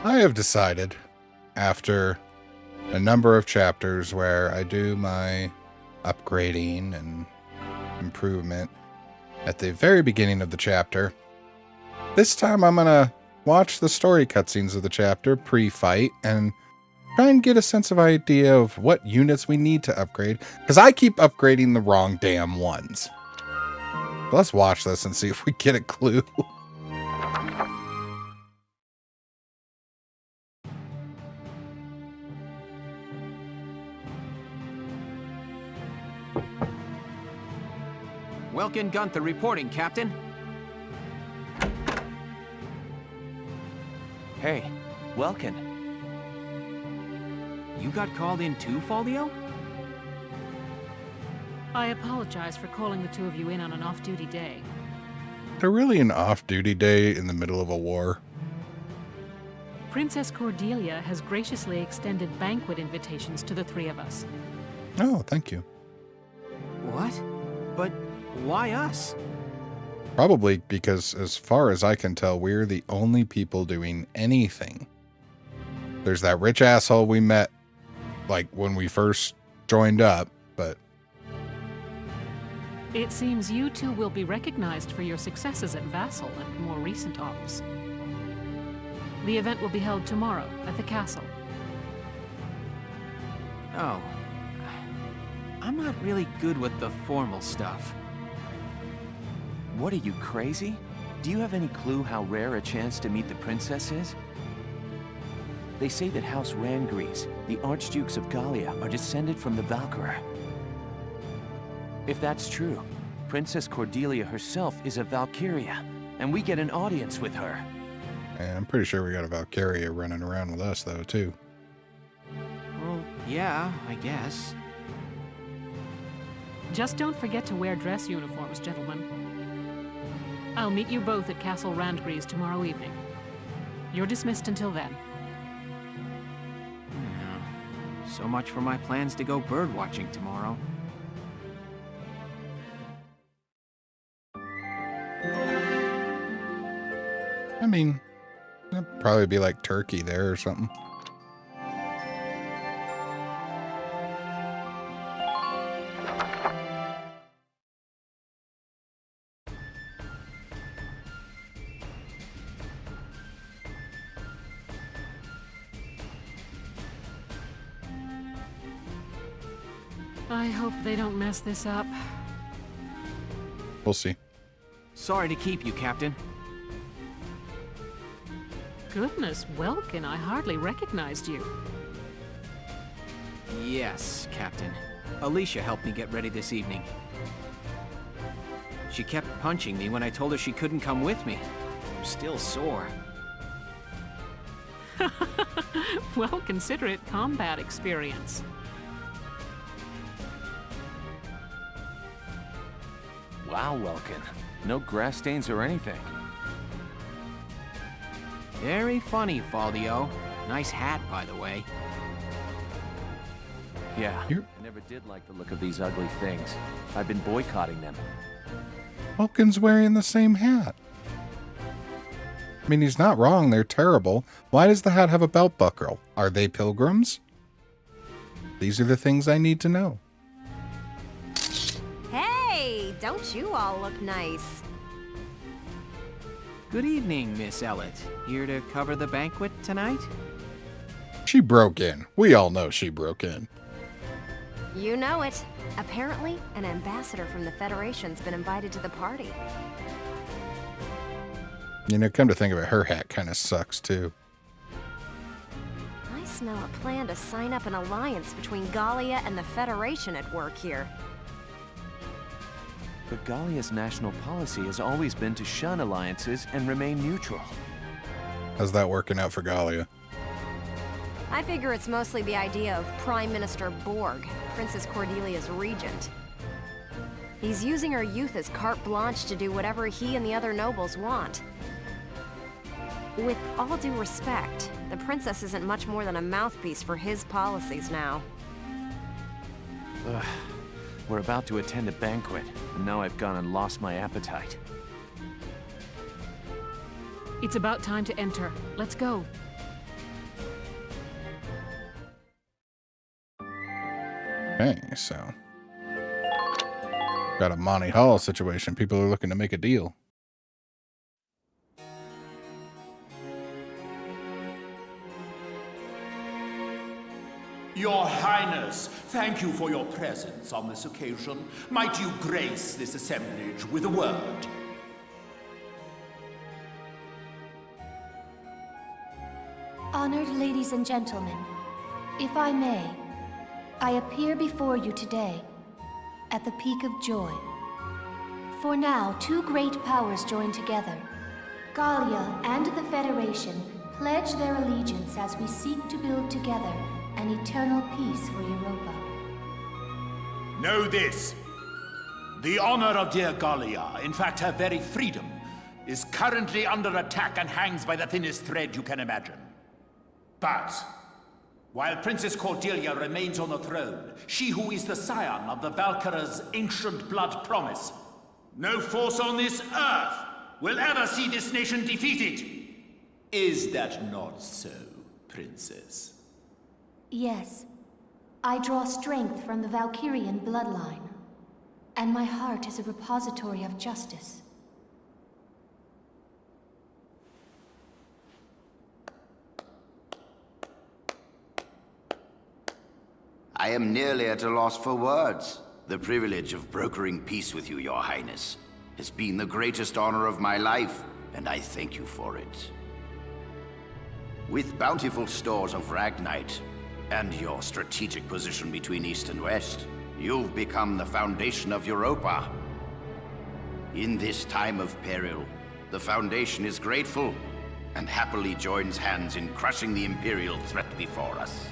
I have decided, after a number of chapters where I do my upgrading and improvement at the very beginning of the chapter, this time I'm going to watch the story cutscenes of the chapter pre-fight and try and get a sense of idea of what units we need to upgrade, because I keep upgrading the wrong damn ones. So let's watch this and see if we get a clue. Welkin Gunther reporting, Captain. Hey, Welkin. You got called in too, Faldio? I apologize for calling the two of you in on an off-duty day. They're really an off-duty day in the middle of a war. Princess Cordelia has graciously extended banquet invitations to the three of us. Oh, thank you. What? But why us? Probably because, as far as I can tell, we're the only people doing anything. There's that rich asshole we met, like, when we first joined up, but... It seems you two will be recognized for your successes at Vassal and more recent ops. The event will be held tomorrow at the castle. Oh. I'm not really good with the formal stuff. What are you, crazy? Do you have any clue how rare a chance to meet the princess is? They say that House Rangries, the Archdukes of Gallia, are descended from the Valkyria. If that's true, Princess Cordelia herself is a Valkyria, and we get an audience with her. And I'm pretty sure we got a Valkyria running around with us, though, too. Well, yeah, I guess. Just don't forget to wear dress uniforms, gentlemen. I'll meet you both at Castle Randgries tomorrow evening. You're dismissed until then. So much for my plans to go birdwatching tomorrow. I mean, it'd probably be like turkey there or something. I hope they don't mess this up. We'll see. Sorry to keep you, Captain. Goodness, Welkin, I hardly recognized you. Yes, Captain. Alicia helped me get ready this evening. She kept punching me when I told her she couldn't come with me. I'm still sore. Well, consider it combat experience. Wow, Welkin. No grass stains or anything. Very funny, Faldio. Nice hat, by the way. Yeah, I never did like the look of these ugly things. I've been boycotting them. Vulcan's wearing the same hat. I mean, he's not wrong. They're terrible. Why does the hat have a belt buckle? Are they pilgrims? These are the things I need to know. Hey, don't you all look nice? Good evening, Miss Ellett. Here to cover the banquet tonight? She broke in. We all know she broke in. You know it. Apparently, an ambassador from the Federation's been invited to the party. You know, come to think of it, her hat kind of sucks, too. I smell a plan to sign up an alliance between Gallia and the Federation at work here. But Gallia's national policy has always been to shun alliances and remain neutral. How's that working out for Gallia? I figure it's mostly the idea of Prime Minister Borg, Princess Cordelia's regent. He's using her youth as carte blanche to do whatever he and the other nobles want. With all due respect, the princess isn't much more than a mouthpiece for his policies now. Ugh. We're about to attend a banquet, and now I've gone and lost my appetite. It's about time to enter. Let's go. Okay, so got a Monty Hall situation. People are looking to make a deal. Your Highness, thank you for your presence on this occasion. Might you grace this assemblage with a word? Honored ladies and gentlemen, if I may, I appear before you today at the peak of joy. For now, two great powers join together. Gallia and the Federation pledge their allegiance as we seek to build together an eternal peace for Europa. Know this. The honor of dear Gallia, in fact her very freedom, is currently under attack and hangs by the thinnest thread you can imagine. But, while Princess Cordelia remains on the throne, she who is the scion of the Valkyria's ancient blood promise, no force on this earth will ever see this nation defeated. Is that not so, Princess? Yes, I draw strength from the Valkyrian bloodline, and my heart is a repository of justice. I am nearly at a loss for words. The privilege of brokering peace with you, Your Highness, has been the greatest honor of my life, and I thank you for it. With bountiful stores of Ragnite, and your strategic position between East and West, you've become the foundation of Europa. In this time of peril, the Foundation is grateful, and happily joins hands in crushing the Imperial threat before us.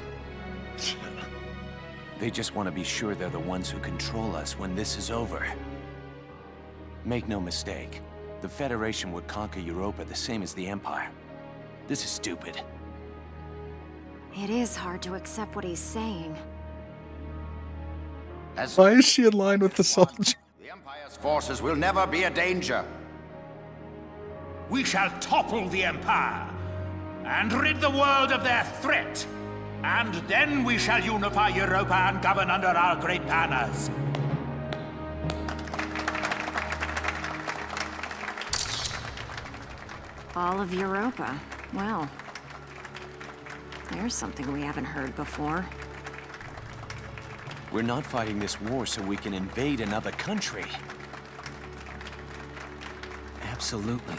They just want to be sure they're the ones who control us when this is over. Make no mistake, the Federation would conquer Europa the same as the Empire. This is stupid. It is hard to accept what he's saying. Why is she in line with the soldier? The Empire's forces will never be a danger. We shall topple the Empire and rid the world of their threat. And then we shall unify Europa and govern under our great banners. All of Europa. Well, there's something we haven't heard before. We're not fighting this war so we can invade another country. Absolutely.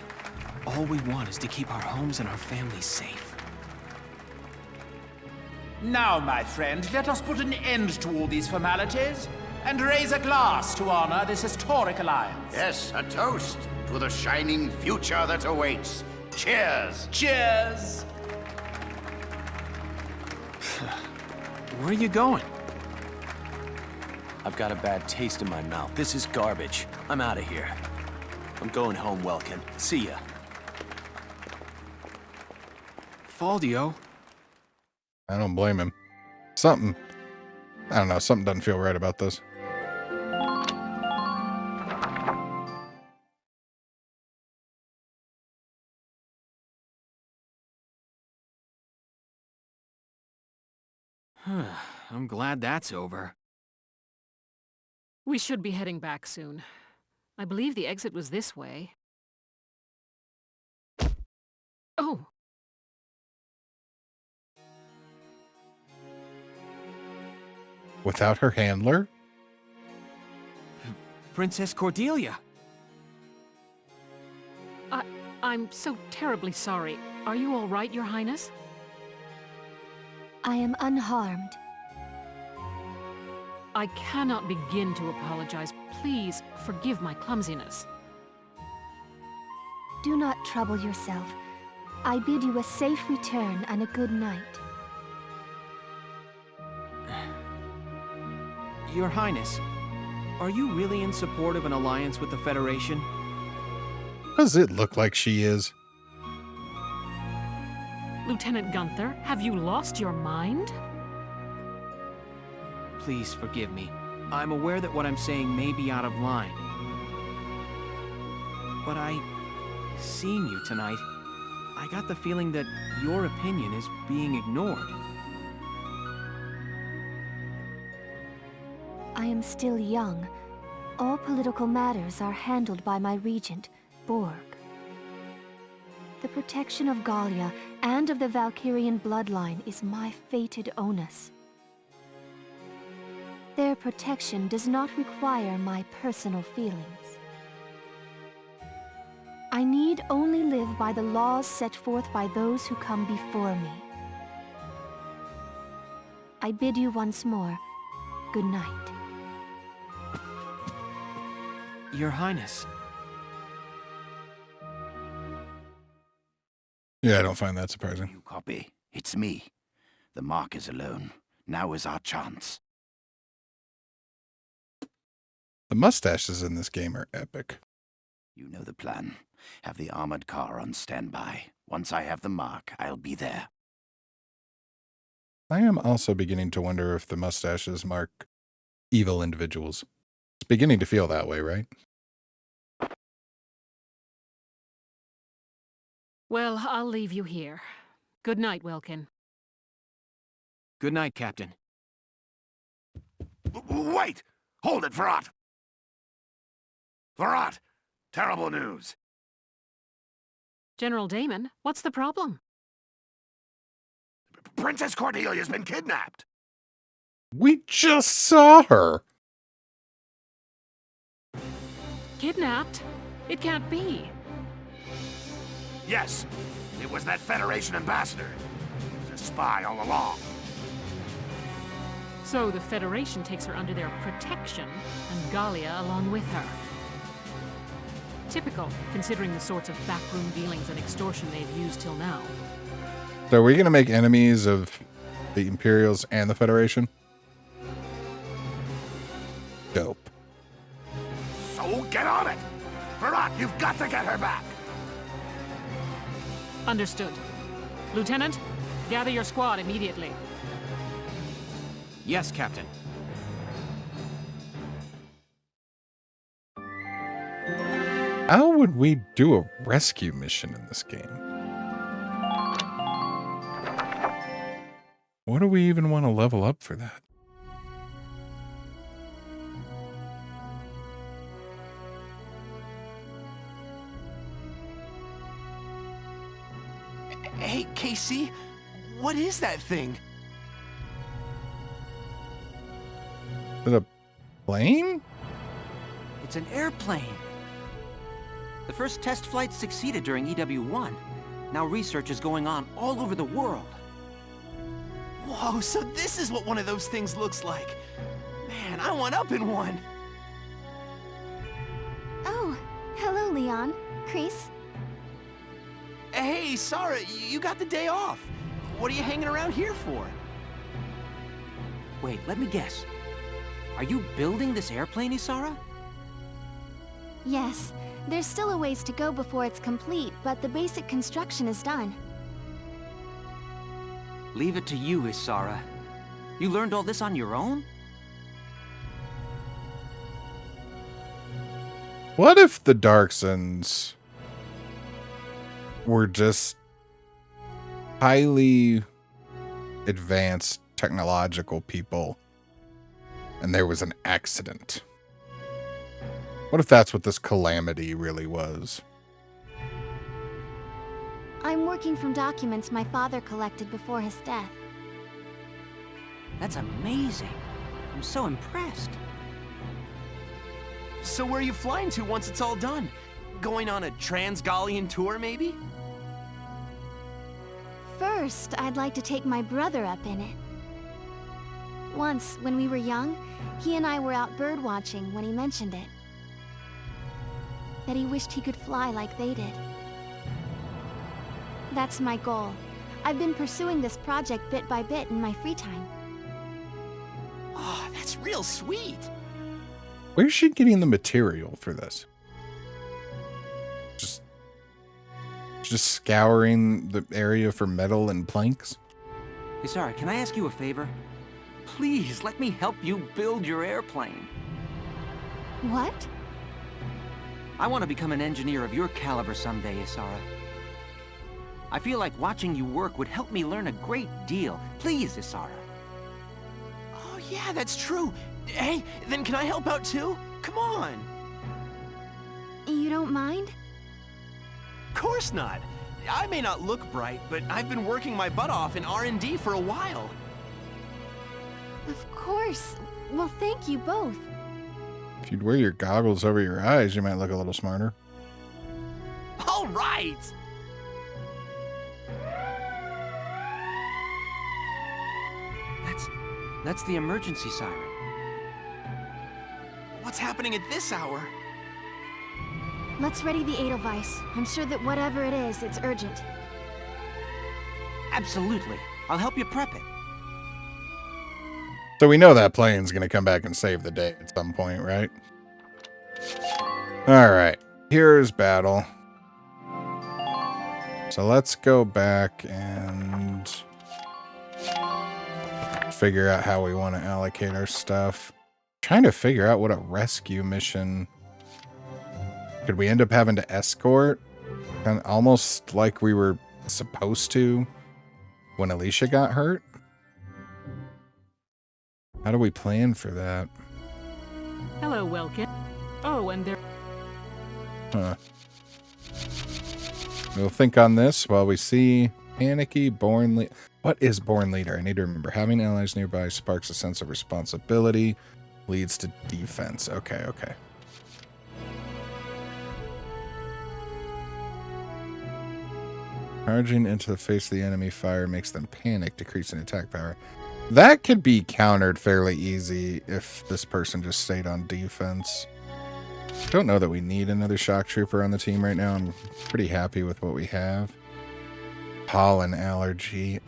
All we want is to keep our homes and our families safe. Now, my friend, let us put an end to all these formalities and raise a glass to honor this historic alliance. Yes, a toast to the shining future that awaits. Cheers! Cheers! Where are you going? I've got a bad taste in my mouth. This is garbage. I'm out of here. I'm going home, Welkin. See ya. Faldio. I don't blame him. Something, I don't know, something doesn't feel right about this. I'm glad that's over. We should be heading back soon. I believe the exit was this way. Oh! Without her handler? Princess Cordelia! I'm so terribly sorry. Are you all right, Your Highness? I am unharmed. I cannot begin to apologize. Please forgive my clumsiness. Do not trouble yourself. I bid you a safe return and a good night. Your Highness, are you really in support of an alliance with the Federation? Does it look like she is? Lieutenant Gunther, have you lost your mind? Please forgive me. I'm aware that what I'm saying may be out of line. But seeing you tonight, I got the feeling that your opinion is being ignored. I am still young, all political matters are handled by my regent, Borg. The protection of Gallia and of the Valkyrian bloodline is my fated onus. Their protection does not require my personal feelings. I need only live by the laws set forth by those who come before me. I bid you once more, good night. Your Highness. Yeah, I don't find that surprising. You copy. It's me. The mark is alone. Now is our chance. The mustaches in this game are epic. You know the plan. Have the armored car on standby. Once I have the mark, I'll be there. I am also beginning to wonder if the mustaches mark evil individuals. It's beginning to feel that way, right? Well, I'll leave you here. Good night, Welkin. Good night, Captain. Wait! Hold it, Verrat! Verrat! Terrible news! General Damon, what's the problem? Princess Cordelia's been kidnapped! We just saw her! Kidnapped? It can't be. Yes, it was that Federation ambassador. He was a spy all along. So the Federation takes her under their protection, and Gallia along with her. Typical, considering the sorts of backroom dealings and extortion they've used till now. So are we going to make enemies of the Imperials and the Federation? Dope. So get on it! Verrat, you've got to get her back! Understood. Lieutenant, gather your squad immediately. Yes, Captain. How would we do a rescue mission in this game? What do we even want to level up for that? Hey, KC, what is that thing? Is it a plane? It's an airplane. The first test flight succeeded during EW1. Now research is going on all over the world. Whoa, so this is what one of those things looks like. Man, I want up in one. Oh, hello, Leon. Chris. Hey, Sarah, you got the day off. What are you hanging around here for? Wait, let me guess. Are you building this airplane, Isara? Yes. There's still a ways to go before it's complete, but the basic construction is done. Leave it to you, Isara. You learned all this on your own? What if the Darksons were just highly advanced technological people and there was an accident? What if that's what this calamity really was? I'm working from documents my father collected before his death. That's amazing. I'm so impressed. So where are you flying to once it's all done? Going on a Trans-Gallian tour, maybe? First, I'd like to take my brother up in it. Once, when we were young, he and I were out bird watching when he mentioned it. That he wished he could fly like they did. That's my goal. I've been pursuing this project bit by bit in my free time. Oh, that's real sweet. Where's she getting the material for this? Just scouring the area for metal and planks? Hey, sorry, can I ask you a favor? Please, let me help you build your airplane. What? I want to become an engineer of your caliber someday, Isara. I feel like watching you work would help me learn a great deal. Please, Isara. Oh, yeah, that's true. Hey, then can I help out too? Come on. You don't mind? Course not. I may not look bright, but I've been working my butt off in R&D for a while. Of course. Well, thank you both. If you'd wear your goggles over your eyes, you might look a little smarter. All right. That's the emergency siren. What's happening at this hour? Let's ready the Edelweiss. I'm sure that whatever it is, it's urgent. Absolutely. I'll help you prep it. So we know that plane's going to come back and save the day at some point, right? All right. Here's battle. So let's go back and figure out how we want to allocate our stuff. Trying to figure out what a rescue mission. Could we end up having to escort? And almost like we were supposed to when Alicia got hurt? How do we plan for that? Hello, Welkin. Oh, and there... Huh. We'll think on this while we see panicky born leader. What is born leader? I need to remember. Having allies nearby sparks a sense of responsibility, leads to defense. Okay, okay. Charging into the face of the enemy fire makes them panic, decreasing attack power. That could be countered fairly easy if this person just stayed on defense. Don't know that we need another shock trooper on the team right now. I'm pretty happy with what we have. Pollen allergy.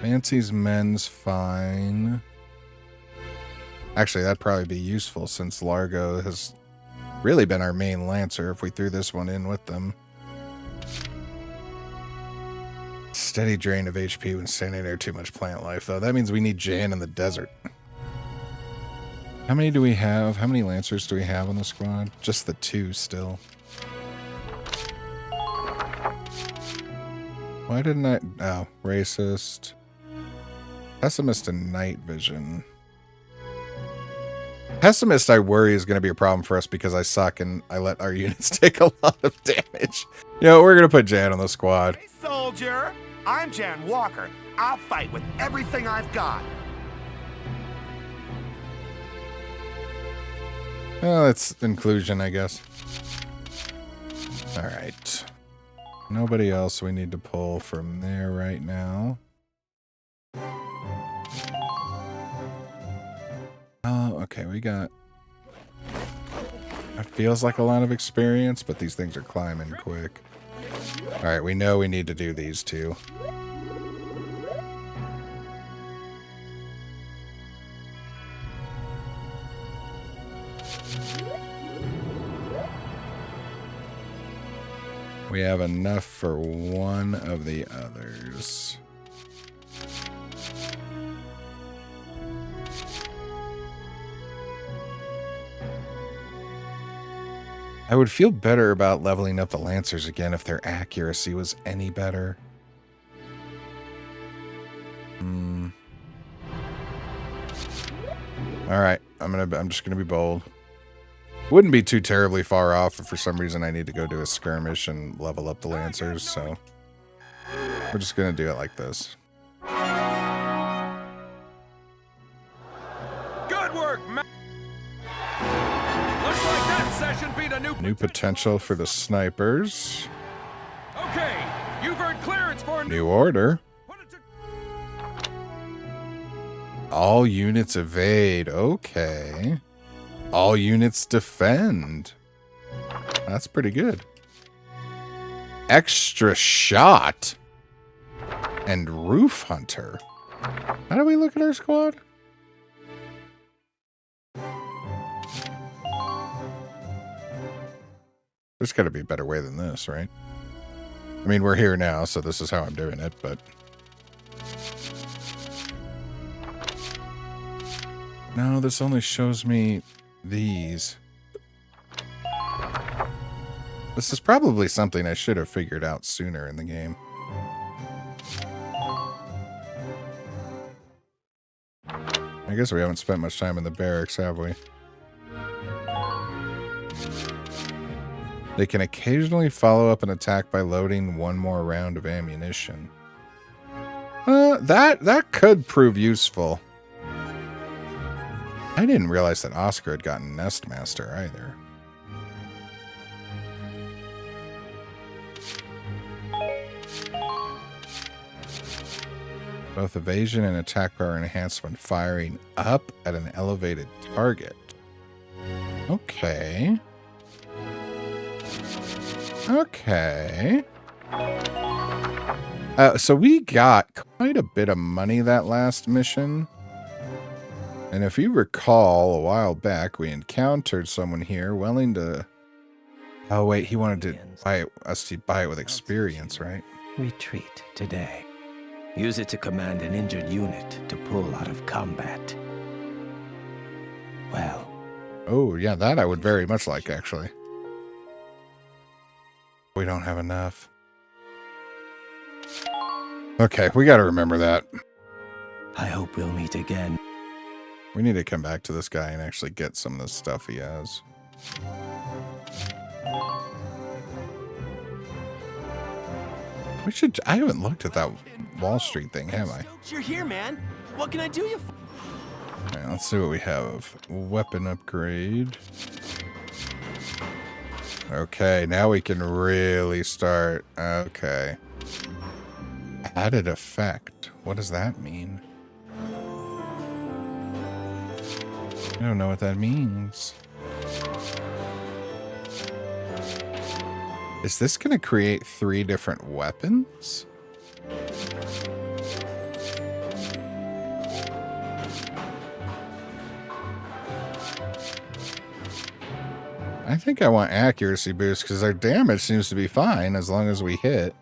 Fancy's men's fine. Actually, that'd probably be useful since Largo has really been our main Lancer if we threw this one in with them. Steady drain of HP when standing near too much plant life, though. That means we need Jan in the desert. How many do we have? How many Lancers do we have on the squad? Just the 2 still. Why didn't I... Oh, racist. Pessimist and night vision. Pessimist, I worry, is going to be a problem for us because I suck and I let our units take a lot of damage. You know, we're going to put Jan on the squad. Hey, soldier! I'm Jan Walker. I'll fight with everything I've got. Well, it's inclusion, I guess. All right. Nobody else we need to pull from there right now. Oh, okay, we got... It feels like a lot of experience, but these things are climbing quick. All right, we know we need to do these 2. We have enough for one of the others. I would feel better about leveling up the Lancers again if their accuracy was any better. All right, I'm just gonna be bold. Wouldn't be too terribly far off if for some reason I need to go do a skirmish and level up the Lancers, so we're just gonna do it like this. Good work, man. Looks like that session beat a New potential for the snipers. Okay, you've earned clearance for a New order. All units evade. Okay. All units defend. That's pretty good. Extra shot. And roof hunter. How do we look at our squad? There's got to be a better way than this, right? I mean, we're here now, so this is how I'm doing it, but... No, this only shows me these. This is probably something I should have figured out sooner in the game. I guess we haven't spent much time in the barracks, have we? They can occasionally follow up an attack by loading one more round of ammunition. That could prove useful. I didn't realize that Oscar had gotten Nestmaster either. Both evasion and attack power enhanced when firing up at an elevated target. Okay. Okay. So we got quite a bit of money that last mission. And if you recall, a while back, we encountered someone here willing to... Oh, wait, he wanted to buy us to buy it with experience, right? Retreat today. Use it to command an injured unit to pull out of combat. Well. Oh, yeah, that I would very much like, actually. We don't have enough. Okay, we got to remember that. I hope we'll meet again. We need to come back to this guy and actually get some of the stuff he has. We should... I haven't looked at that Wall Street thing, have I? You're here, man. What can I do you for? All right, let's see what we have. Weapon upgrade. Okay, now we can really start. Okay. Added effect. What does that mean? I don't know what that means. Is this going to create 3 different weapons? I think I want accuracy boost because our damage seems to be fine as long as we hit.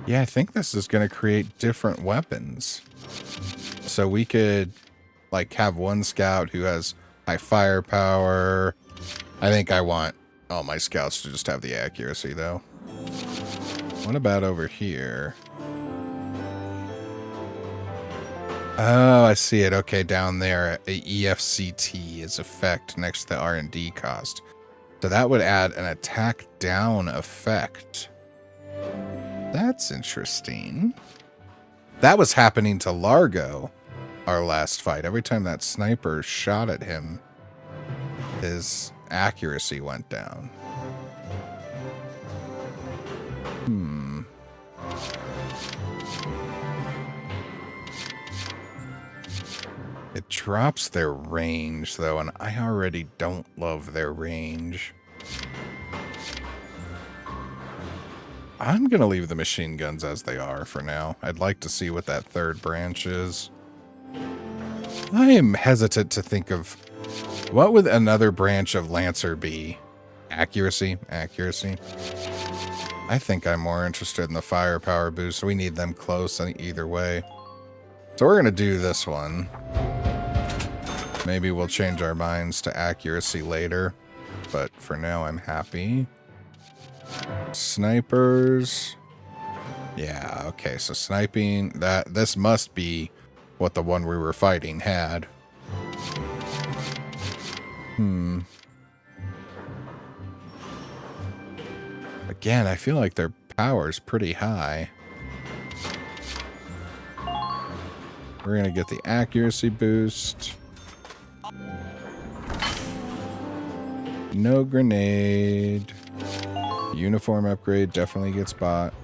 Yeah, I think this is going to create different weapons. So we could, like, have one scout who has high firepower. I think I want all my scouts to just have the accuracy, though. What about over here? Oh, I see it. Okay, down there, a EFCT is effect next to the R&D cost. So that would add an attack down effect. That's interesting. That was happening to Largo, our last fight. Every time that sniper shot at him, his accuracy went down. It drops their range, though, and I already don't love their range. I'm going to leave the machine guns as they are for now. I'd like to see what that third branch is. I am hesitant to think of what would another branch of Lancer be? Accuracy? Accuracy? I think I'm more interested in the firepower boost. We need them close either way. So we're going to do this one. Maybe we'll change our minds to accuracy later. But for now, I'm happy. Snipers. Yeah, okay, so sniping, this must be what the one we were fighting had. Again, I feel like their power's pretty high. We're gonna get the accuracy boost. No grenade. Uniform upgrade definitely gets bought.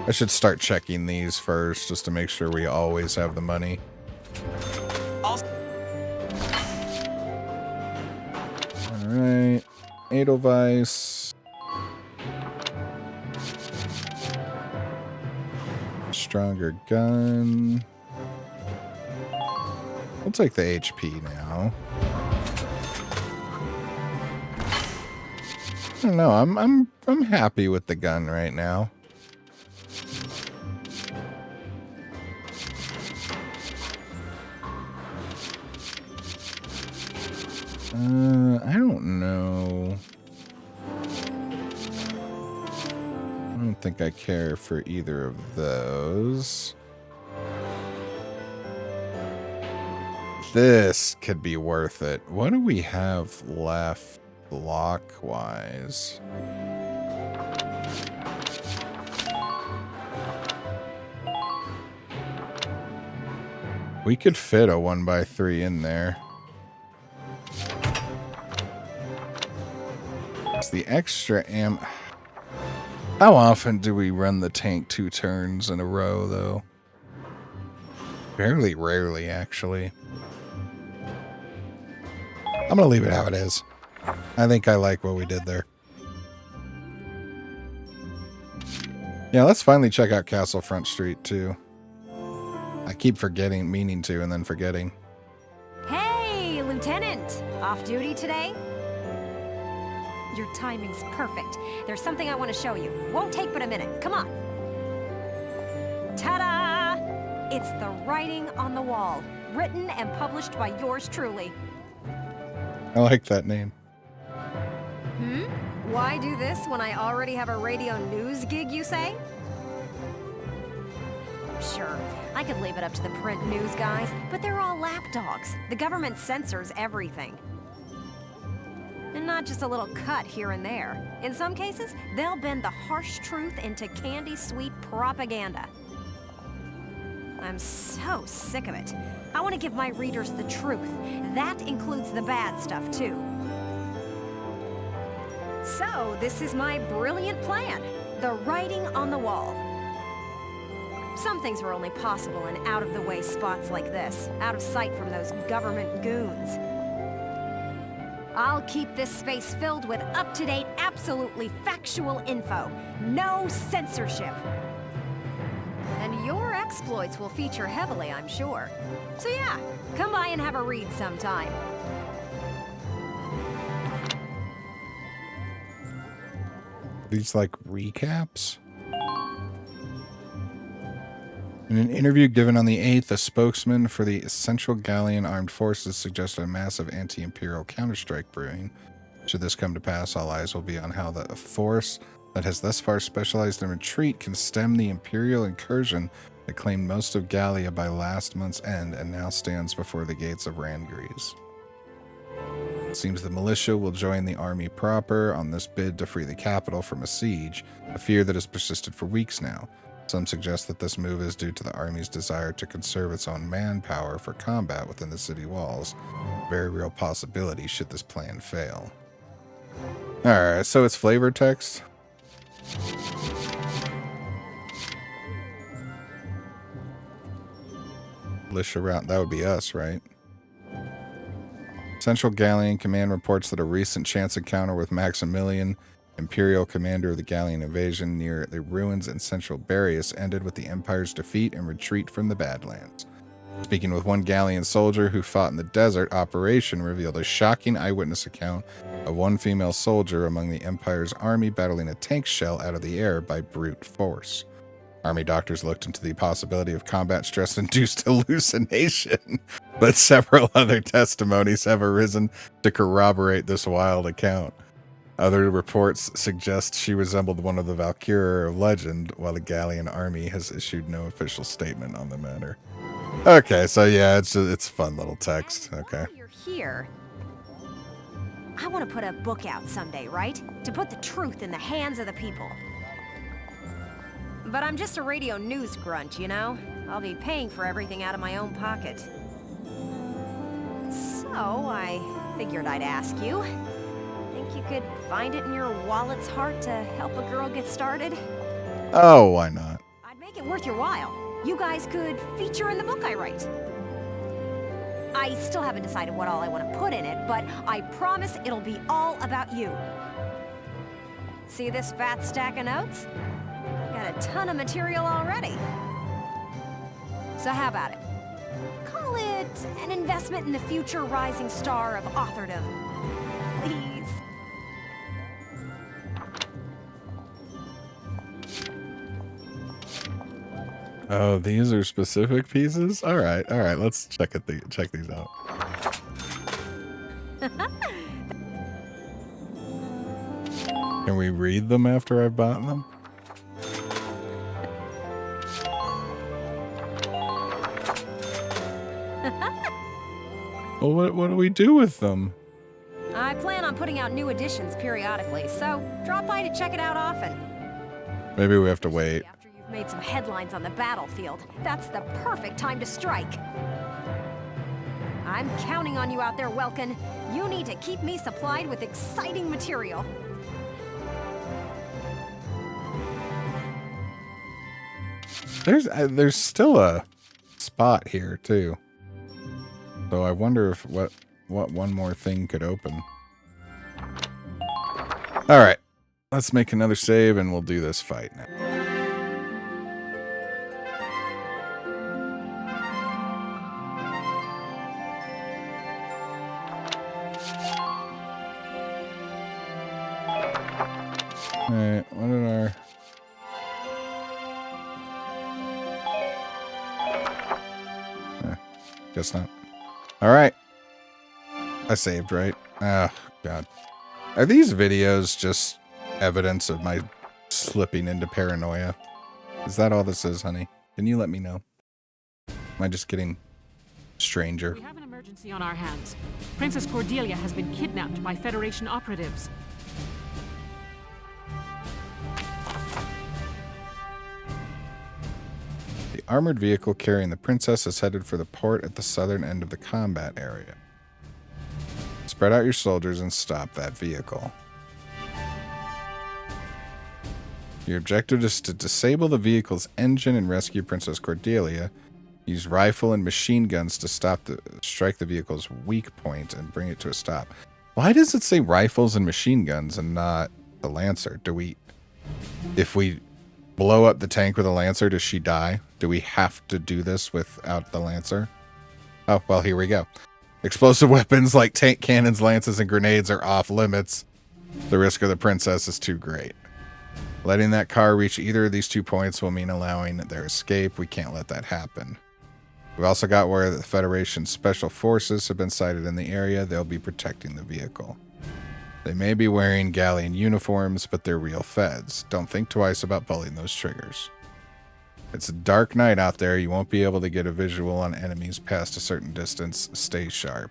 I should start checking these first just to make sure we always have the money. Alright. Edelweiss. Stronger gun. We'll take the HP now. I don't know. I'm happy with the gun right now. I don't know. I don't think I care for either of those. This could be worth it. What do we have left block-wise? We could fit a 1x3 in there. It's the extra amp. How often do we run the tank 2 turns in a row, though? Fairly rarely, actually. I'm gonna leave it how it is. I think I like what we did there. Yeah, let's finally check out Castle Front Street, too. I keep forgetting, meaning to, and then forgetting. Hey, Lieutenant! Off duty today? Your timing's perfect. There's something I want to show you. Won't take but a minute. Come on. Ta-da! It's the writing on the wall. Written and published by yours truly. I like that name. Why do this when I already have a radio news gig, you say? Sure, I could leave it up to the print news guys, but they're all lapdogs. The government censors everything. And not just a little cut here and there. In some cases, they'll bend the harsh truth into candy-sweet propaganda. I'm so sick of it. I want to give my readers the truth. That includes the bad stuff, too. So, this is my brilliant plan. The writing on the wall. Some things were only possible in out-of-the-way spots like this, out of sight from those government goons. I'll keep this space filled with up-to-date, absolutely factual info. No censorship. And your exploits will feature heavily, I'm sure. So yeah, come by and have a read sometime. These like recaps? In an interview given on the 8th, a spokesman for the Central Gallian Armed Forces suggested a massive anti-imperial counterstrike brewing. Should this come to pass, all eyes will be on how the force that has thus far specialized in retreat can stem the imperial incursion that claimed most of Gallia by last month's end and now stands before the gates of Rangries. It seems the militia will join the army proper on this bid to free the capital from a siege, a fear that has persisted for weeks now. Some suggest that this move is due to the army's desire to conserve its own manpower for combat within the city walls. Very real possibility should this plan fail. Alright, so it's flavor text. Militia route, that would be us, right? Central Gallian Command reports that a recent chance encounter with Maximilian, Imperial commander of the Gallian invasion near the ruins in central Barius, ended with the Empire's defeat and retreat from the Badlands. Speaking with one Gallian soldier who fought in the desert, Operation revealed a shocking eyewitness account of one female soldier among the Empire's army battling a tank shell out of the air by brute force. Army doctors looked into the possibility of combat stress-induced hallucination, but several other testimonies have arisen to corroborate this wild account. Other reports suggest she resembled one of the Valkyria of legend, while the Gallian army has issued no official statement on the matter. Okay, so yeah, it's fun little text. Okay. While you're here, I want to put a book out someday, right? To put the truth in the hands of the people. But I'm just a radio news grunt, you know? I'll be paying for everything out of my own pocket. So, I figured I'd ask you. Think you could find it in your wallet's heart to help a girl get started? Oh, why not? I'd make it worth your while. You guys could feature in the book I write. I still haven't decided what all I want to put in it, but I promise it'll be all about you. See this fat stack of notes? Got a ton of material already. So how about it? Call it an investment in the future rising star of authordom. Please. Oh, these are specific pieces? All right, let's check these out. Can we read them after I've bought them? Well, what do we do with them? I plan on putting out new editions periodically, so drop by to check it out often. Maybe we have to wait. After you've made some headlines on the battlefield, that's the perfect time to strike. I'm counting on you out there, Welkin. You need to keep me supplied with exciting material. There's still a spot here too. So I wonder if what one more thing could open. All right, let's make another save and we'll do this fight now. All right, what did our... Guess not. All right. I saved, right? Oh, God. Are these videos just evidence of my slipping into paranoia? Is that all this is, honey? Can you let me know? Am I just getting stranger? We have an emergency on our hands. Princess Cordelia has been kidnapped by Federation operatives. The armored vehicle carrying the princess is headed for the port at the southern end of the combat area. Spread out your soldiers and stop that vehicle. Your objective is to disable the vehicle's engine and rescue Princess Cordelia. Use rifle and machine guns to strike the vehicle's weak point and bring it to a stop. Why does it say rifles and machine guns and not the Lancer? If we blow up the tank with a Lancer, does she die? Do we have to do this without the Lancer? Oh, well, here we go. Explosive weapons like tank cannons, lances, and grenades are off limits. The risk of the princess is too great. Letting that car reach either of these 2 points will mean allowing their escape. We can't let that happen. We've also got where the Federation Special Forces have been sighted in the area. They'll be protecting the vehicle. They may be wearing Galleon uniforms, but they're real feds. Don't think twice about pulling those triggers. It's a dark night out there. You won't be able to get a visual on enemies past a certain distance. Stay sharp.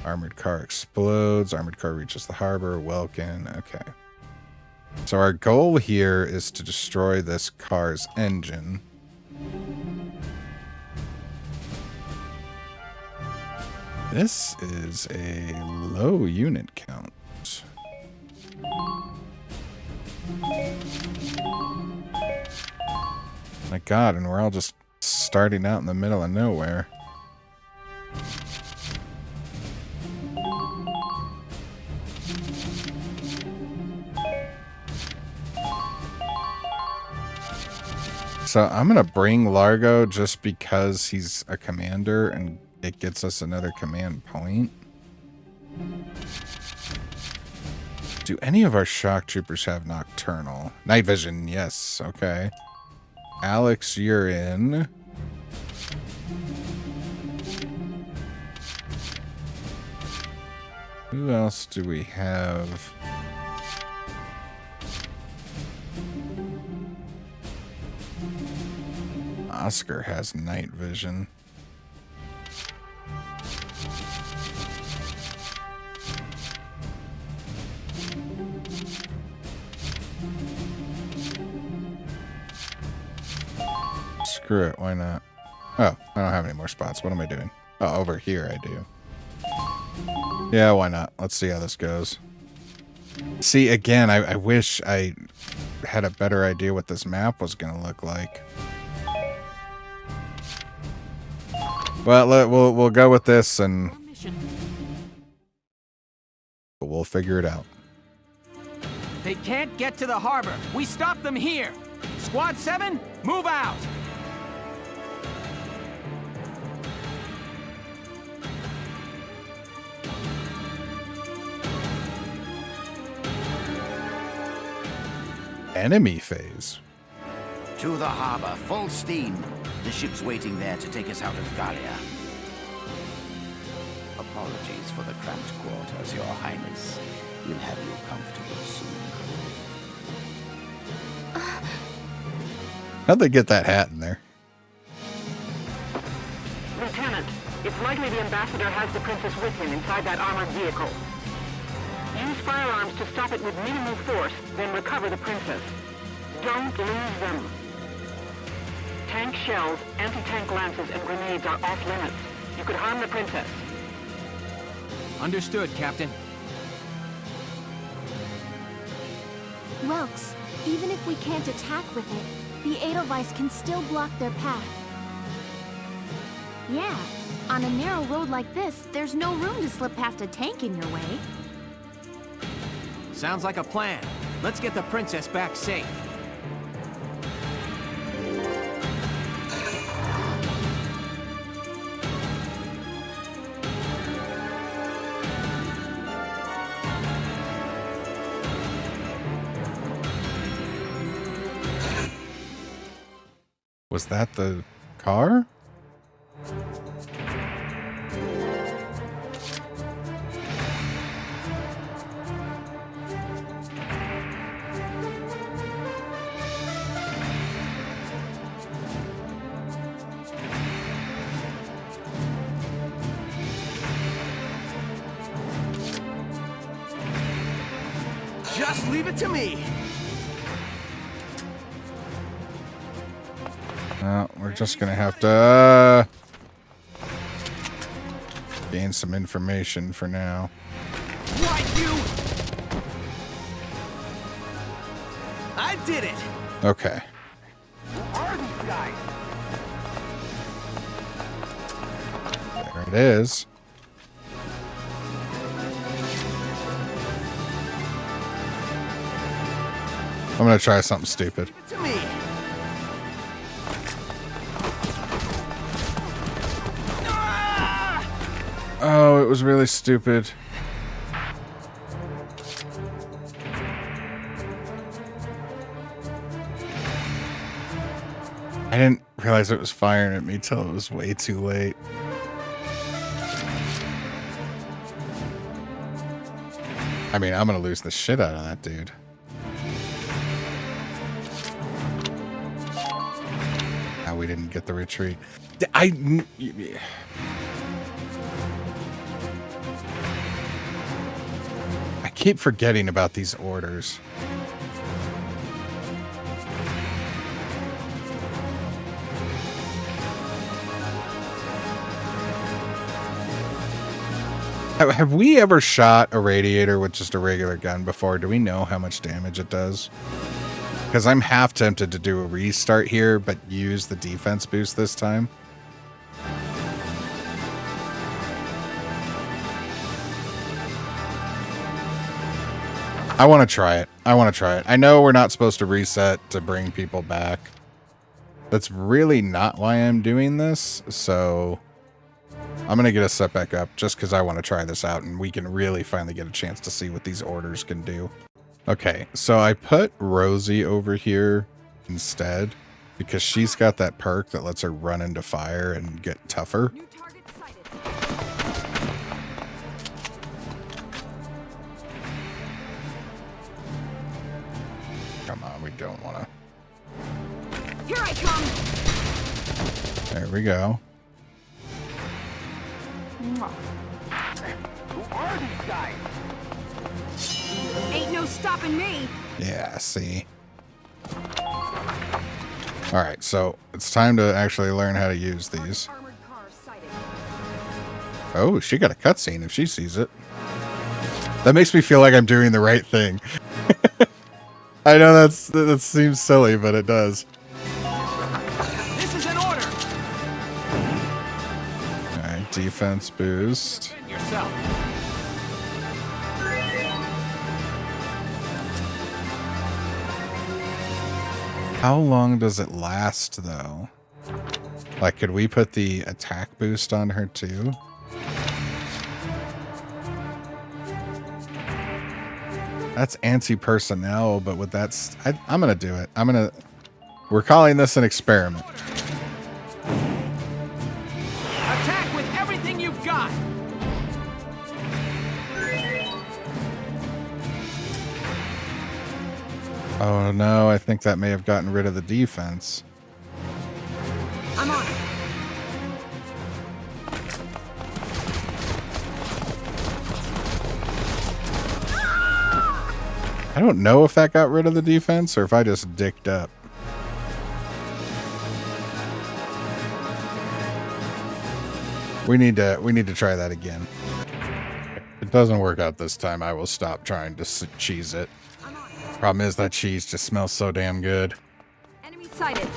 Armored car explodes. Armored car reaches the harbor. Welkin. Okay. So our goal here is to destroy this car's engine. This is a low unit count. My God, and we're all just starting out in the middle of nowhere. So I'm going to bring Largo just because he's a commander and it gets us another command point. Do any of our shock troopers have nocturnal? Night vision, yes. Okay. Alex, you're in. Who else do we have? Oscar has night vision. Screw it, why not? Oh, I don't have any more spots. What am I doing? Oh, over here I do. Yeah, why not? Let's see how this goes. See, again, I wish I had a better idea what this map was going to look like. Well, we'll go with this and we'll figure it out. They can't get to the harbor. We stop them here. Squad 7, move out. Enemy phase. To the harbor, full steam. The ship's waiting there to take us out of Gallia. Apologies for the cramped quarters, Your Highness. We'll have you comfortable soon. How'd they get that hat in there? Lieutenant, it's likely the ambassador has the princess with him inside that armored vehicle. Use firearms to stop it with minimal force, then recover the princess. Don't lose them. Tank shells, anti-tank lances, and grenades are off limits. You could harm the princess. Understood, Captain. Welks, even if we can't attack with it, the Edelweiss can still block their path. Yeah, on a narrow road like this, there's no room to slip past a tank in your way. Sounds like a plan. Let's get the princess back safe. Was that the car? Just leave it to me. We're just gonna have to gain some information for now. What, you? I did it. Okay. Who are these guys? There it is. I'm gonna try something stupid. Leave it to me. Oh, it was really stupid. I didn't realize it was firing at me till it was way too late. I mean, I'm gonna lose the shit out of that dude. Now we didn't get the retreat. I keep forgetting about these orders. Have we ever shot a radiator with just a regular gun before? Do we know how much damage it does? Because I'm half tempted to do a restart here, but use the defense boost this time. I want to try it. I know we're not supposed to reset to bring people back. That's really not why I'm doing this, so I'm going to get us set back up just because I want to try this out and we can really finally get a chance to see what these orders can do. Okay, so I put Rosie over here instead because she's got that perk that lets her run into fire and get tougher. New target sighted. Come on, we don't want to. Here I come. There we go. Who are these guys? Ain't no stopping me. Yeah, see. Alright, so it's time to actually learn how to use these. Armored car sighted. Oh, she got a cutscene if she sees it. That makes me feel like I'm doing the right thing. I know that seems silly, but it does. This is an order. Alright, defense boost. Defend yourself. How long does it last, though? Like, could we put the attack boost on her, too? That's anti-personnel, but with that... I'm gonna do it. We're calling this an experiment. Attack with everything you've got. Oh no, I think that may have gotten rid of the defense. I'm on it. I don't know if that got rid of the defense or if I just dicked up. We need to try that again. If it doesn't work out this time, I will stop trying to cheese it. Problem is that cheese just smells so damn good. Enemy sighted.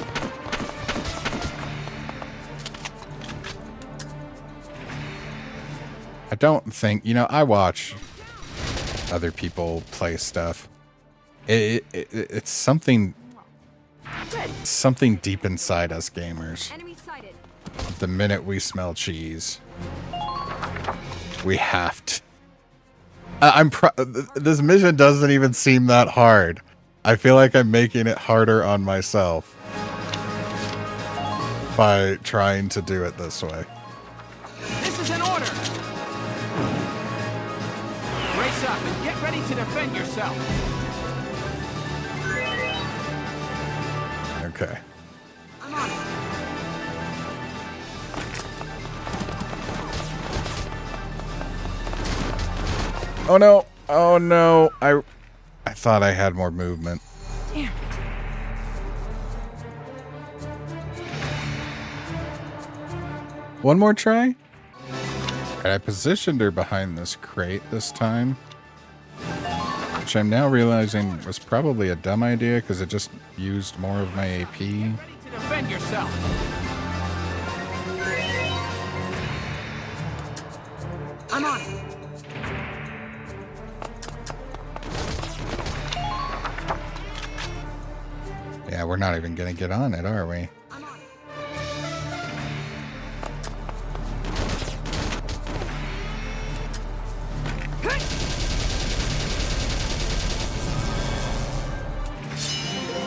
I don't think, I watch other people play stuff. It's something deep inside us gamers. Enemy sighted. The minute we smell cheese, we have to. This mission doesn't even seem that hard. I feel like I'm making it harder on myself by trying to do it this way. This is an order! Brace up and get ready to defend yourself! Okay. I'm on it. Oh no! Oh no! I thought I had more movement. Damn. One more try? I positioned her behind this crate this time, which I'm now realizing was probably a dumb idea because it just used more of my AP. Ready to defend yourself! I'm on it. Yeah, we're not even gonna get on it, are we? I'm on it.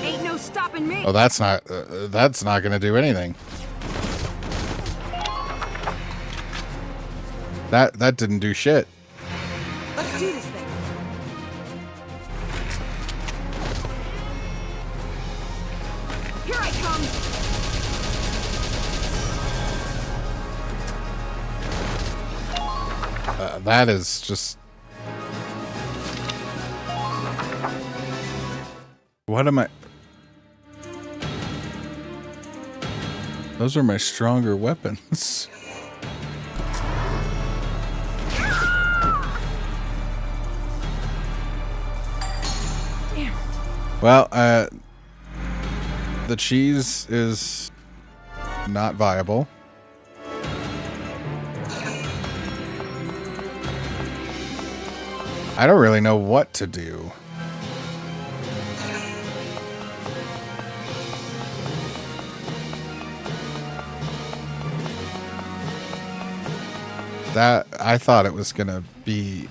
Ain't no stopping me. Oh, that's not gonna do anything. That didn't do shit. Let's do this thing. Here I come. That is just. What am I? Those are my stronger weapons. Well, the cheese is not viable. I don't really know what to do. That I thought it was gonna be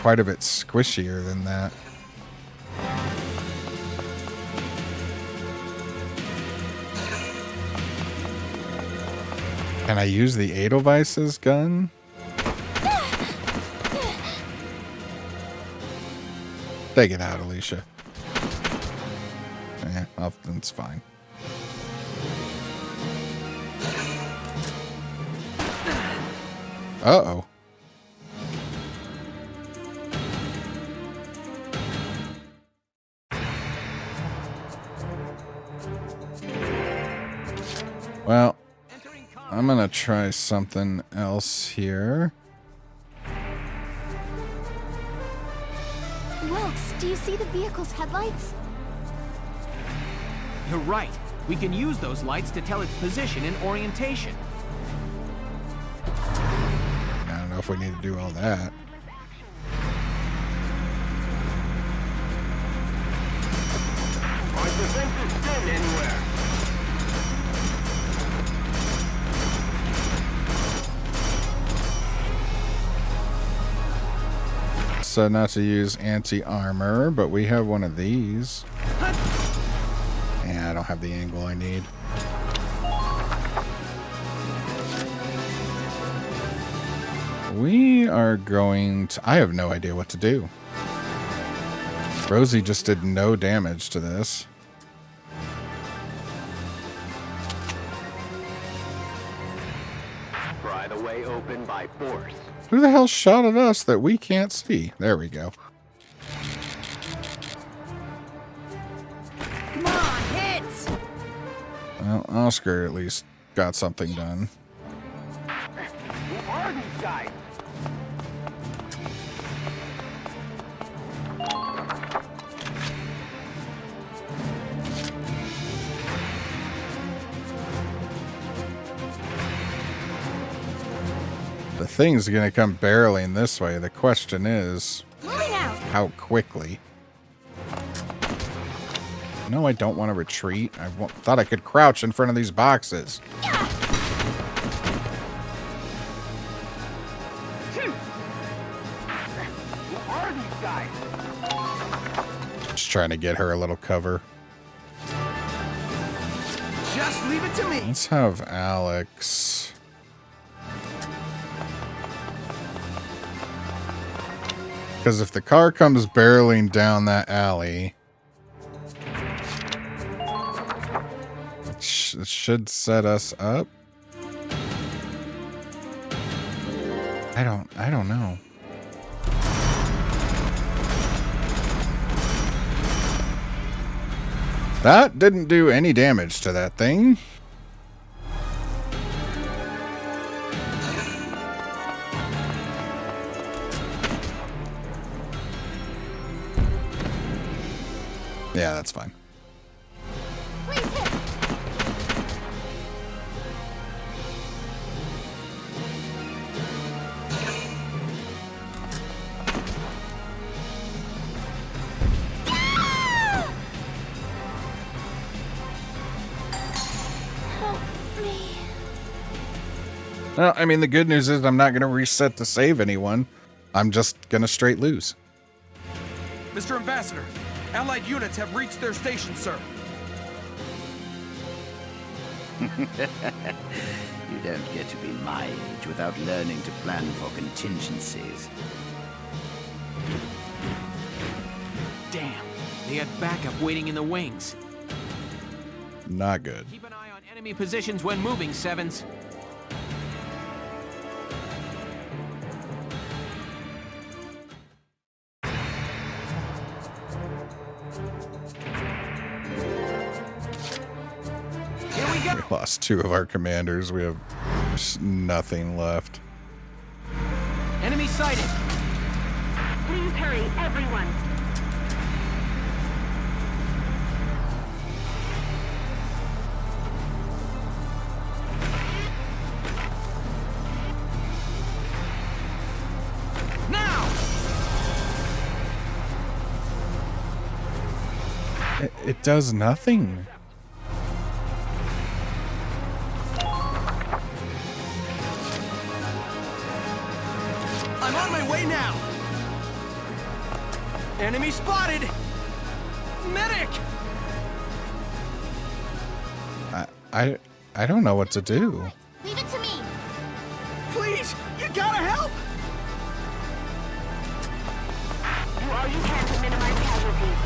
quite a bit squishier than that. Can I use the Edelweiss's gun? Take it out, Alicia. Yeah, well, that's fine. Uh-oh. Well, I'm gonna try something else here. Wilkes, do you see the vehicle's headlights? You're right. We can use those lights to tell its position and orientation. I don't know if we need to do all that. My defense is thin anywhere. So not to use anti-armor, but we have one of these. Yeah, I don't have the angle I need. We are going to... I have no idea what to do. Rosie just did no damage to this. Pry the way open by force. Who the hell shot at us that we can't see? There we go. Come on, hit! Well, Oscar at least got something done. Who are these guys? The thing's gonna come barreling this way. The question is, how quickly? No, I don't want to retreat. I thought I could crouch in front of these boxes. Who are these guys? Just trying to get her a little cover. Just leave it to me. Let's have Alex. Because if the car comes barreling down that alley, it should set us up. I don't know. That didn't do any damage to that thing. Yeah, that's fine. Well, I mean, the good news is I'm not going to reset to save anyone. I'm just going to straight lose. Mr. Ambassador, Allied units have reached their station, sir. You don't get to be my age without learning to plan for contingencies. Damn, they had backup waiting in the wings. Not good. Keep an eye on enemy positions when moving, Sevens. We lost 2 of our commanders. We have just nothing left. Enemy sighted. Please hurry, everyone. Now! It does nothing. I'm on my way now. Enemy spotted. Medic! I don't know what to do. Leave it to me. Please, you gotta help. Do all you can to minimize casualties.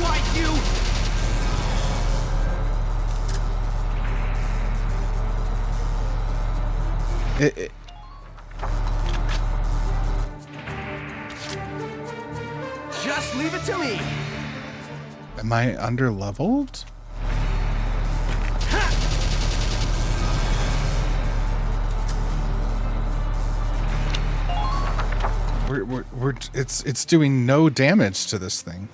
Like you. Just leave it to me. Am I underleveled? It's doing no damage to this thing.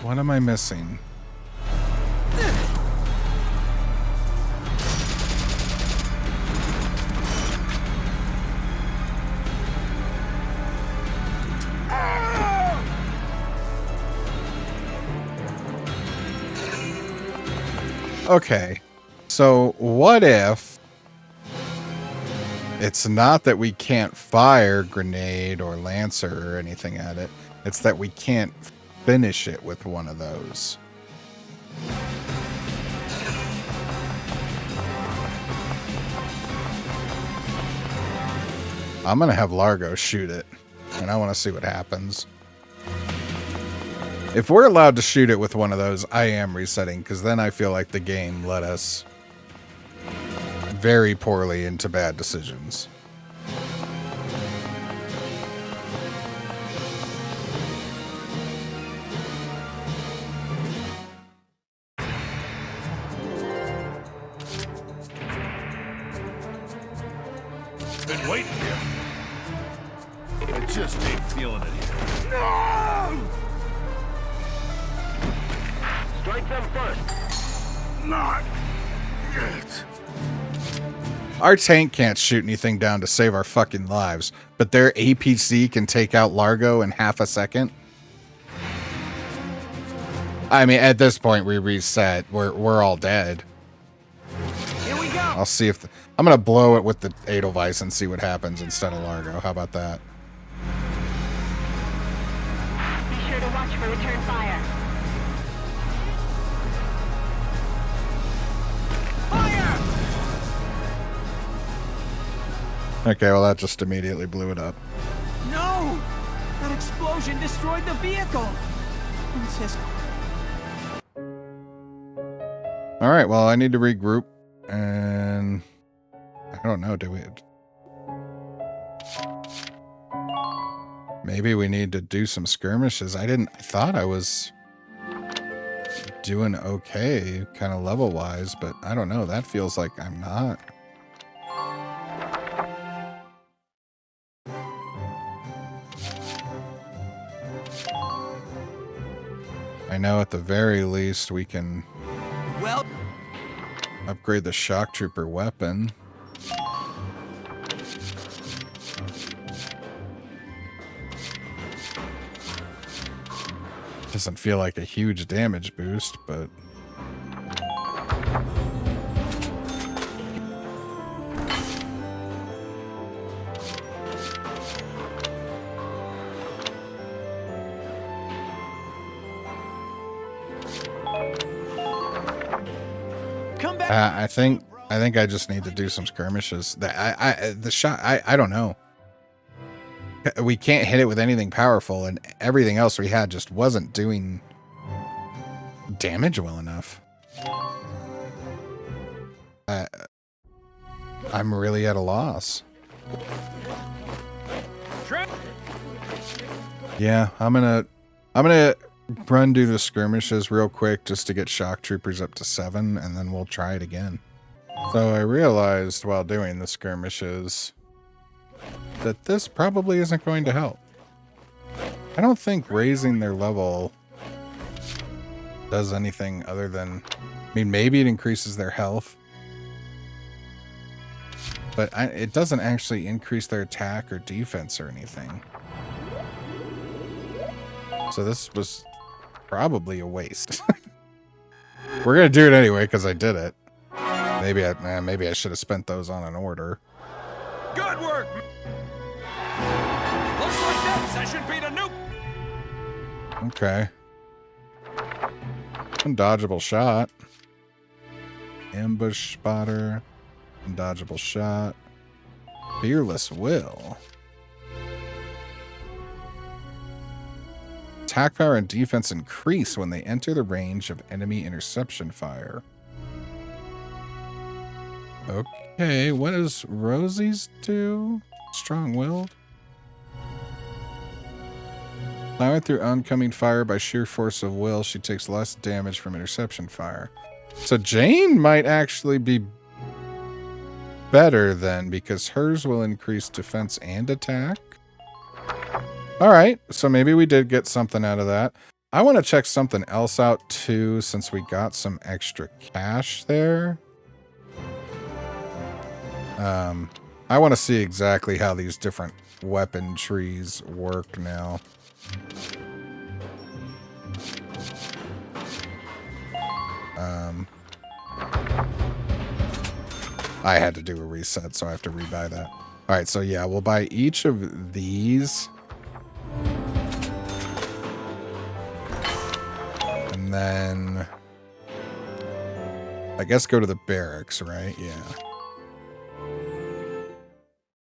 What am I missing? Okay, so what if it's not that we can't fire grenade or lancer or anything at it, it's that we can't finish it with one of those? I'm gonna have Largo shoot it, and I want to see what happens. If we're allowed to shoot it with one of those, I am resetting, because then I feel like the game led us very poorly into bad decisions. Been waiting here. I just ain't feeling it here. No! Strike them first. Not yet. Our tank can't shoot anything down to save our fucking lives, but their APC can take out Largo in half a second. I mean, at this point, we reset. We're all dead. Here we go. I'll see if I'm gonna blow it with the Edelweiss and see what happens instead of Largo. How about that? Be sure to watch for return fire. Fire! Okay, well that just immediately blew it up. No! That explosion destroyed the vehicle. Princess. All right, well I need to regroup, and I don't know. Do we? Maybe we need to do some skirmishes. I thought I was doing okay, kind of level wise, but I don't know. That feels like I'm not. I know at the very least we can upgrade the shock trooper weapon. Doesn't feel like a huge damage boost, but Come back. I think I just need to do some skirmishes. I don't know. We can't hit it with anything powerful, and everything else we had just wasn't doing damage well enough. I'm really at a loss. Yeah, I'm gonna run do the skirmishes real quick just to get shock troopers up to 7, and then we'll try it again. So I realized while doing the skirmishes that this probably isn't going to help. I don't think raising their level does anything other than, I mean, maybe it increases their health, but it doesn't actually increase their attack or defense or anything. So this was probably a waste. We're gonna do it anyway because I did it. Maybe I should have spent those on an order. Good work! Looks like that session beat a nuke! Okay. Undodgeable shot. Ambush spotter. Undodgeable shot. Fearless will. Attack power and defense increase when they enter the range of enemy interception fire. Okay, what does Rosie's do? Strong-willed? Plowing through oncoming fire by sheer force of will, she takes less damage from interception fire. So Jane might actually be better then, because hers will increase defense and attack. All right, so maybe we did get something out of that. I want to check something else out too, since we got some extra cash there. I want to see exactly how these different weapon trees work now. I had to do a reset, so I have to rebuy that. All right, so yeah, we'll buy each of these. And then I guess go to the barracks, right? Yeah.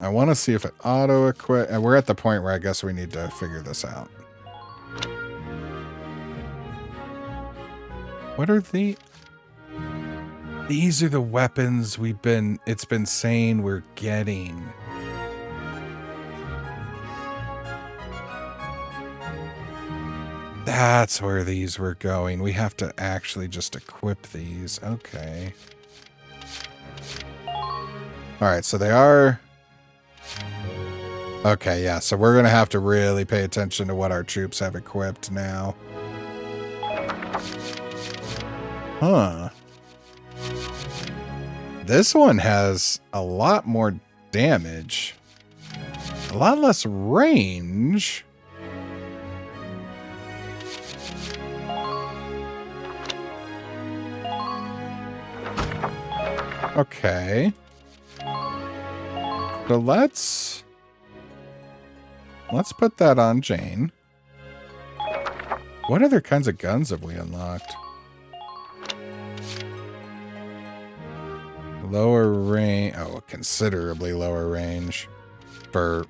I want to see if it auto-equip... We're at the point where I guess we need to figure this out. What are the... These are the weapons it's been saying we're getting. That's where these were going. We have to actually just equip these. Okay. Alright, so they are... Okay, yeah, so we're going to have to really pay attention to what our troops have equipped now. Huh. This one has a lot more damage. A lot less range. Okay. So let's put that on Jane. What other kinds of guns have we unlocked? Lower range. Oh, considerably lower range. For...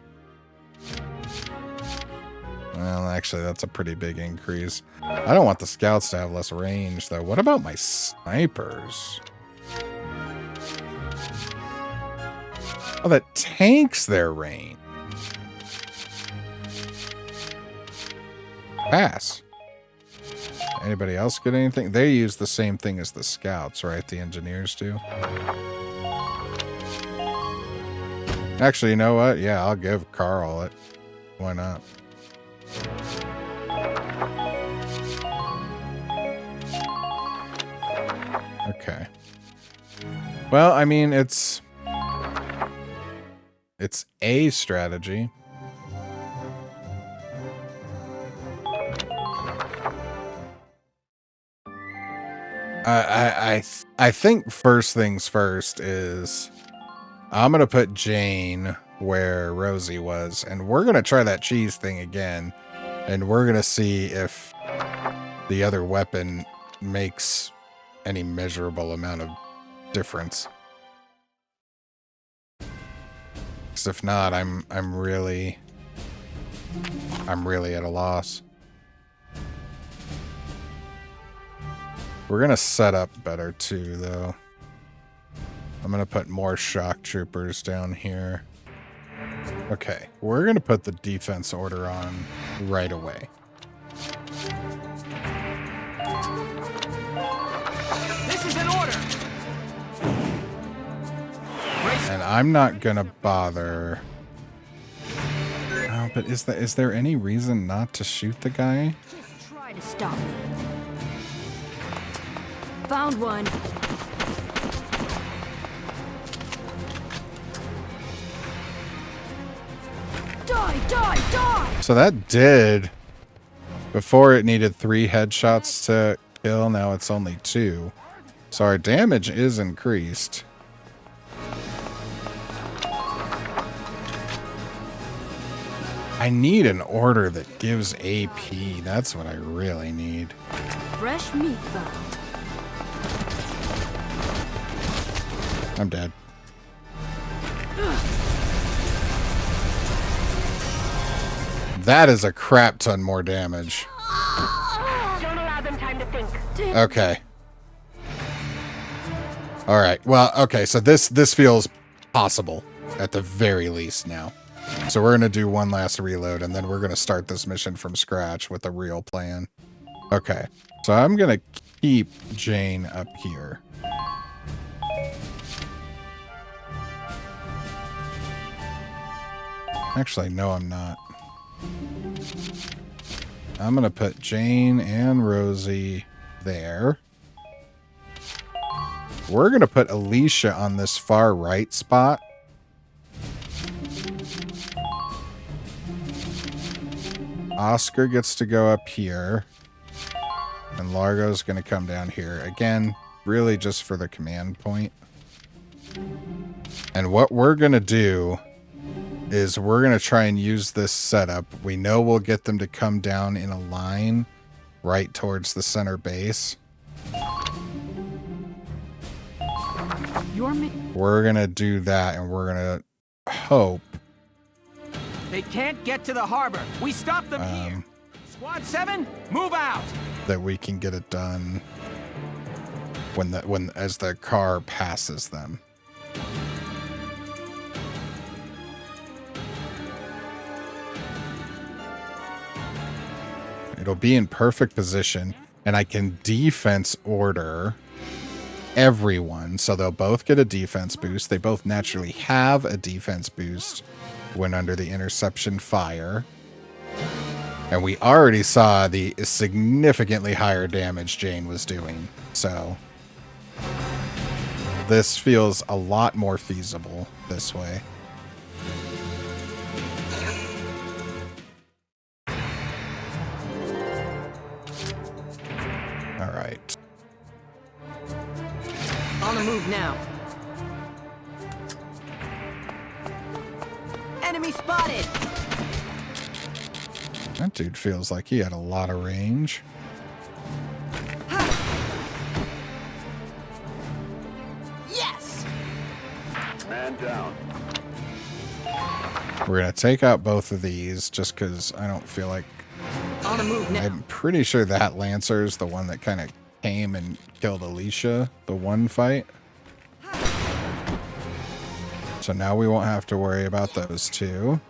Well, actually, that's a pretty big increase. I don't want the scouts to have less range, though. What about my snipers? Oh, that tanks their range. Pass. Anybody else get anything? They use the same thing as the scouts, right? The engineers do. Actually, you know what? Yeah, I'll give Carl it. Why not? Okay. Well, I mean, it's a strategy. I think first things first is I'm gonna put Jane where Rosie was, and we're gonna try that cheese thing again, and we're gonna see if the other weapon makes any measurable amount of difference. 'Cause if not, I'm really at a loss. We're gonna set up better too, though. I'm gonna put more shock troopers down here. Okay, we're gonna put the defense order on right away. This is an order. And I'm not gonna bother. Oh, but is there any reason not to shoot the guy? Just try to stop me. Found one. Die, die, die! So that did. Before it needed 3 headshots to kill, now it's only 2. So our damage is increased. I need an order that gives AP. That's what I really need. Fresh meat found. I'm dead. That is a crap ton more damage. Don't allow them time to think. Okay. All right. Well, okay. So this feels possible at the very least now. So we're going to do one last reload, and then we're going to start this mission from scratch with a real plan. Okay. So I'm going to keep Jane up here. Actually, no, I'm not. I'm going to put Jane and Rosie there. We're going to put Alicia on this far right spot. Oscar gets to go up here. And Largo's going to come down here. Again, really just for the command point. And what we're going to do is we're going to try and use this setup. We know we'll get them to come down in a line right towards the center base. We're going to do that, and we're going to hope They can't get to the harbor. We stop them here. Squad 7, move out. that we can get it done as the car passes them. It'll be in perfect position, and I can defense order everyone, so they'll both get a defense boost. They both naturally have a defense boost when under the interception fire. And we already saw the significantly higher damage Jane was doing, so this feels a lot more feasible this way. All right. On the move now. Enemy spotted. That dude feels like he had a lot of range. Yes. Man down. We're going to take out both of these just because I don't feel like... On the move now. I'm pretty sure that Lancer is the one that kind of came and killed Alicia, the one fight. So now we won't have to worry about those two.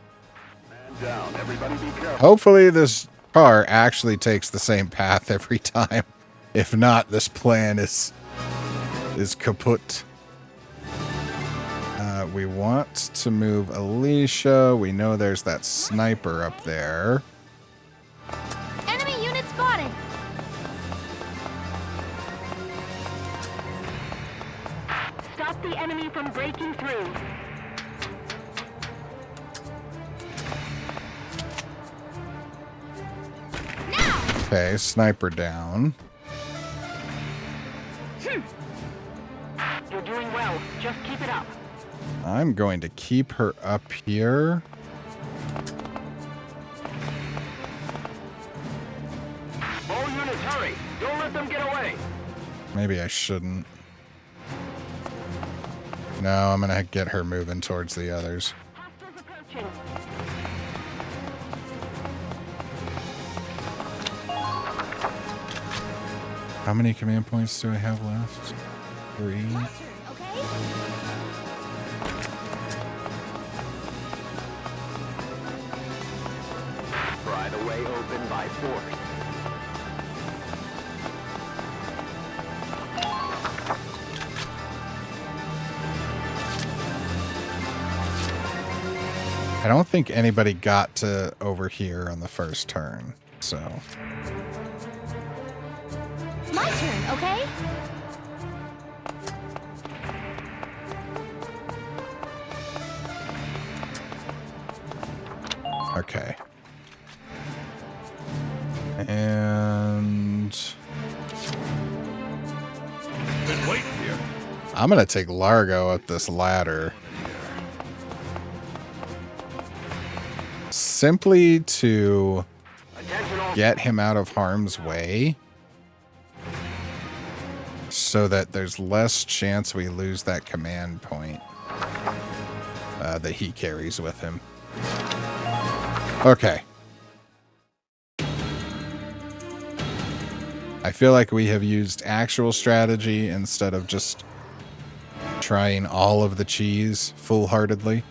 Man down. Everybody be careful. Hopefully this car actually takes the same path every time. If not, this plan is kaput. We want to move Alicia. We know there's that sniper up there. Enemy unit spotted. Stop the enemy from breaking through. Okay, sniper down. You're doing well. Just keep it up. I'm going to keep her up here. All units, hurry. Don't let them get away. Maybe I shouldn't. No, I'm going to get her moving towards the others. Hostiles approaching. How many command points do I have left? 3. Pry the way open by force. I don't think anybody got to over here on the first turn, so... My turn, okay? Okay. And... Been waiting here. I'm going to take Largo up this ladder. Simply to get him out of harm's way so that there's less chance we lose that command point that he carries with him. Okay. I feel like we have used actual strategy instead of just trying all of the cheese full-heartedly.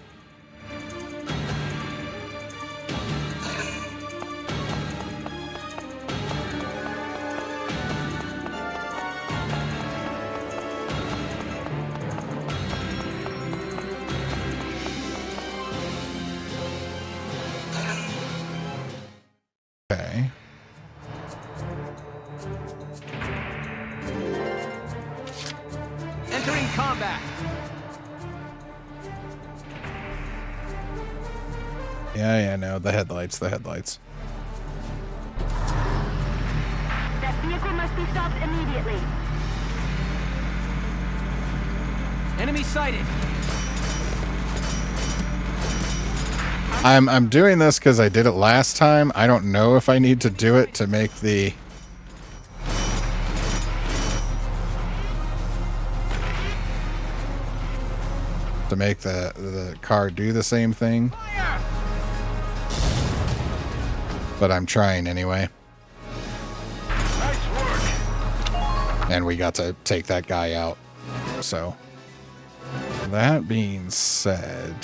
Okay. Entering combat. Yeah, no, the headlights. That vehicle must be stopped immediately. Enemy sighted. I'm doing this because I did it last time. I don't know if I need to do it to make the... to make the car do the same thing. But I'm trying anyway. Nice work. And we got to take that guy out. So, that being said...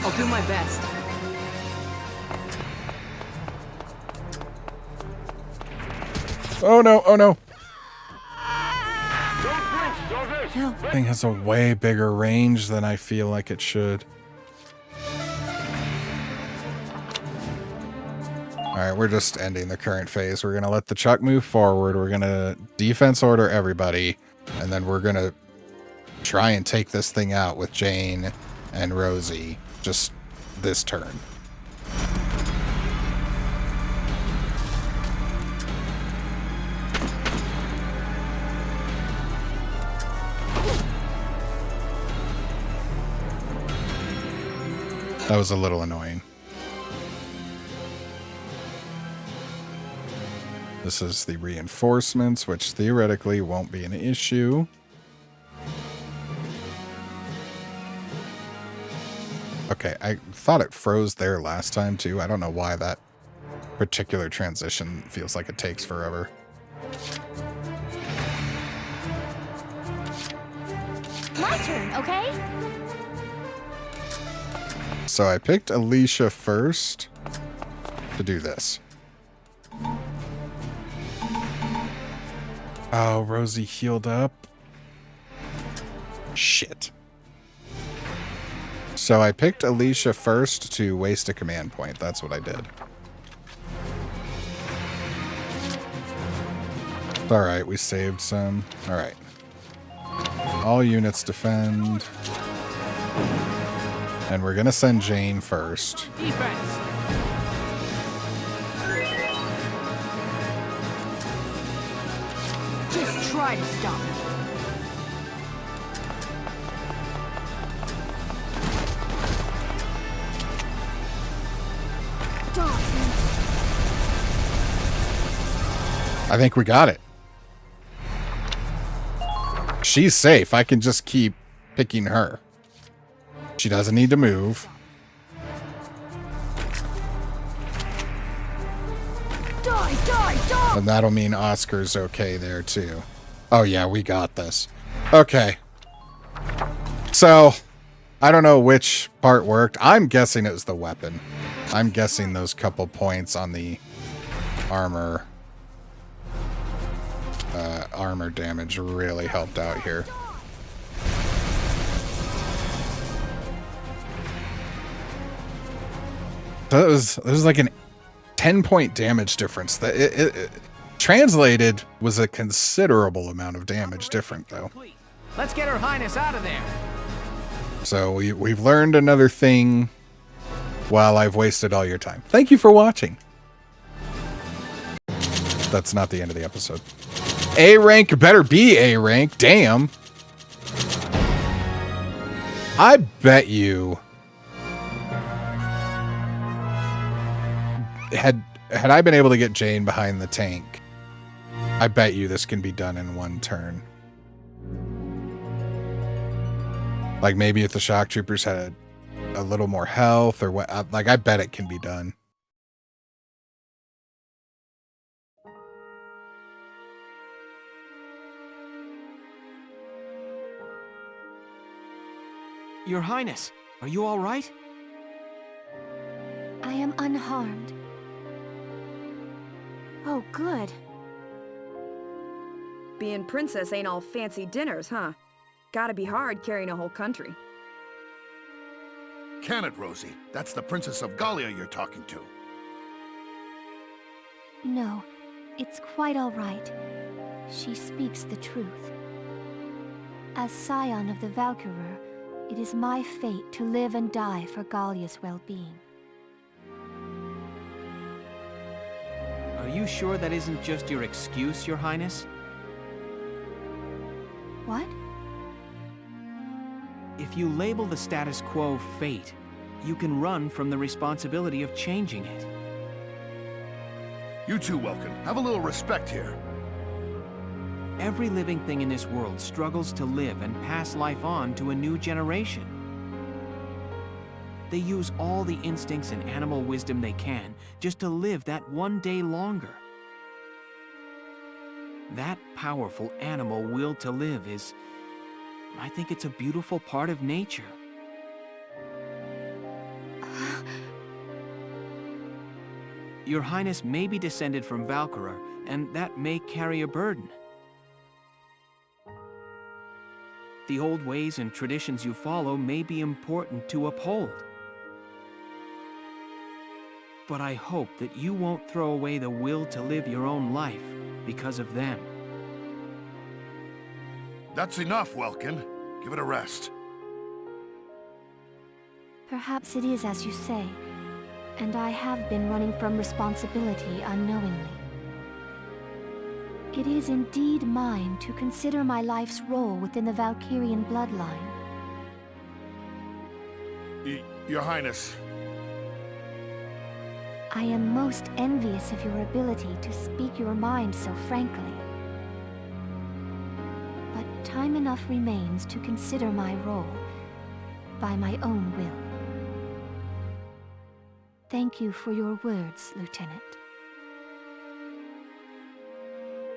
I'll do my best. Oh no, oh no. Don't flinch, soldiers. This thing has a way bigger range than I feel like it should. Alright, we're just ending the current phase. We're going to let the Chuck move forward. We're going to defense order everybody. And then we're going to try and take this thing out with Jane and Rosie just this turn. That was a little annoying. This is the reinforcements, which theoretically won't be an issue. Okay, I thought it froze there last time too. I don't know why that particular transition feels like it takes forever. My turn, okay? So I picked Alicia first to do this. Oh, Rosie healed up. Shit. So I picked Alicia first to waste a command point. That's what I did. Alright, we saved some. Alright. All units defend. And we're gonna send Jane first. Defense. Just try to stop me. I think we got it. She's safe. I can just keep picking her. She doesn't need to move. And that'll mean Oscar's okay there too. Oh yeah, we got this. Okay. So, I don't know which part worked. I'm guessing it was the weapon. I'm guessing those couple points on the armor damage really helped out here. So it was like an 10-point damage difference. That it translated was a considerable amount of damage different though. Let's get Her Highness out of there. So we've learned another thing while I've wasted all your time. Thank you for watching. That's not the end of the episode. A rank better be A rank. Damn. I bet you had I been able to get Jane behind the tank, I bet you this can be done in one turn. Like maybe if the shock troopers had a little more health or what, like I bet it can be done. Your Highness, are you all right? I am unharmed. Oh, good. Being princess ain't all fancy dinners, huh? Gotta be hard carrying a whole country. Can it, Rosie? That's the Princess of Gallia you're talking to. No, it's quite all right. She speaks the truth. As scion of the Valkyria, it is my fate to live and die for Gallia's well-being. Are you sure that isn't just your excuse, Your Highness? What? If you label the status quo fate, you can run from the responsibility of changing it. You too, Welkin. Have a little respect here. Every living thing in this world struggles to live and pass life on to a new generation. They use all the instincts and animal wisdom they can just to live that one day longer. That powerful animal will to live is, I think it's a beautiful part of nature. Your Highness may be descended from Valkyria, and that may carry a burden. The old ways and traditions you follow may be important to uphold. But I hope that you won't throw away the will to live your own life because of them. That's enough, Welkin. Give it a rest. Perhaps it is as you say, and I have been running from responsibility unknowingly. It is indeed mine to consider my life's role within the Valkyrian bloodline. Your Highness. I am most envious of your ability to speak your mind so frankly. But time enough remains to consider my role by my own will. Thank you for your words, Lieutenant.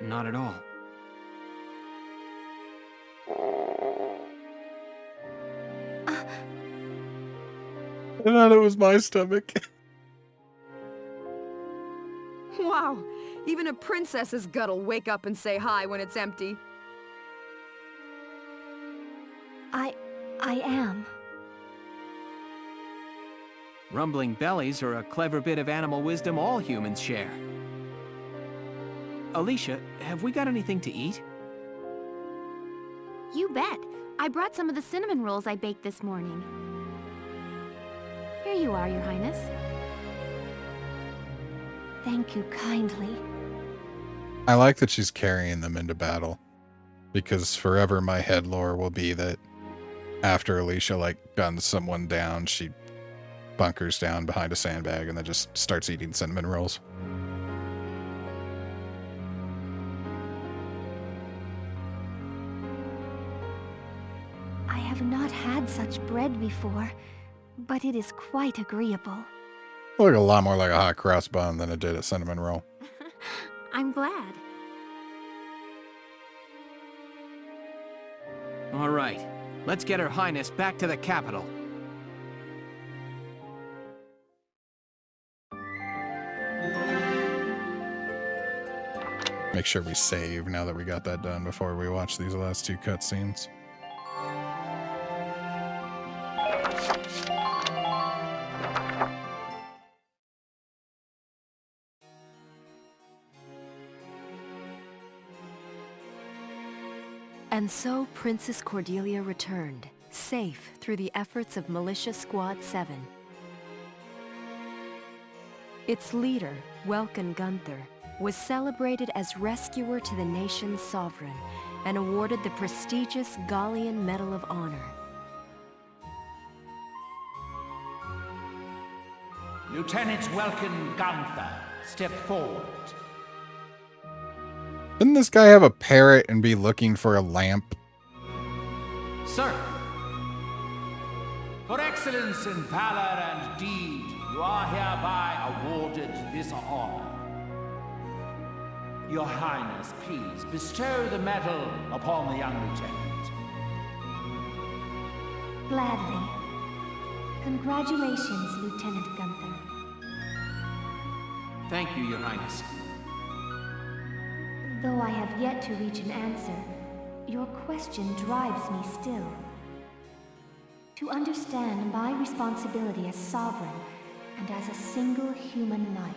Not at all. I thought it was my stomach. Wow, even a princess's gut'll wake up and say hi when it's empty. I am. Rumbling bellies are a clever bit of animal wisdom all humans share. Alicia, have we got anything to eat? You bet. I brought some of the cinnamon rolls I baked this morning. Here you are, Your Highness. Thank you kindly. I like that she's carrying them into battle, because forever my head lore will be that after Alicia, like, guns someone down, she bunkers down behind a sandbag and then just starts eating cinnamon rolls. I have not had such bread before, but it is quite agreeable. Look a lot more like a hot cross bun than it did a cinnamon roll. I'm glad. All right, let's get Her Highness back to the capital. Make sure we save now that we got that done before we watch these last two cutscenes. And so Princess Cordelia returned, safe through the efforts of Militia Squad 7. Its leader, Welkin Gunther, was celebrated as rescuer to the nation's sovereign and awarded the prestigious Gallian Medal of Honor. Lieutenant Welkin Gunther, step forward. Didn't this guy have a parrot and be looking for a lamp? Sir, for excellence in valor and deed, you are hereby awarded this honor. Your Highness, please bestow the medal upon the young lieutenant. Gladly. Congratulations, Lieutenant Gunther. Thank you, Your Highness. Though I have yet to reach an answer, your question drives me still. To understand my responsibility as sovereign and as a single human life.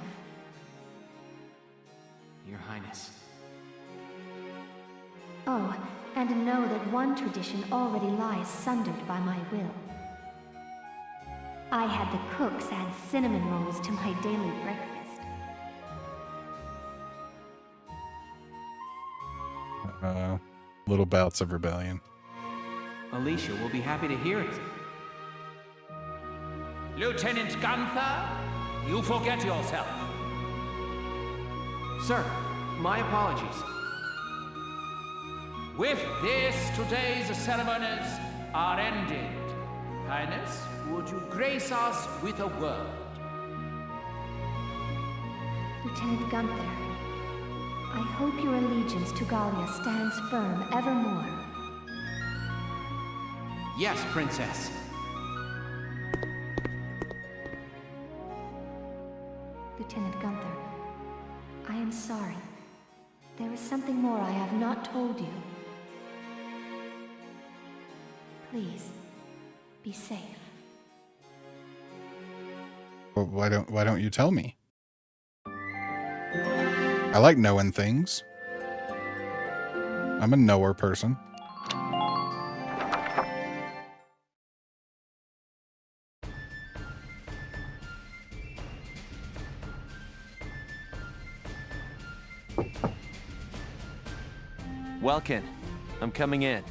Your Highness. Oh, and know that one tradition already lies sundered by my will. I had the cooks add cinnamon rolls to my daily breakfast. Little bouts of rebellion. Alicia will be happy to hear it. Lieutenant Gunther, you forget yourself. Sir, my apologies. With this, today's ceremonies are ended. Highness, would you grace us with a word? Lieutenant Gunther, I hope your allegiance to Gallia stands firm evermore. Yes, Princess. Lieutenant Gunther, I am sorry. There is something more I have not told you. Please, be safe. Well, why don't you tell me? I like knowing things. I'm a knower person. Welkin, I'm coming in.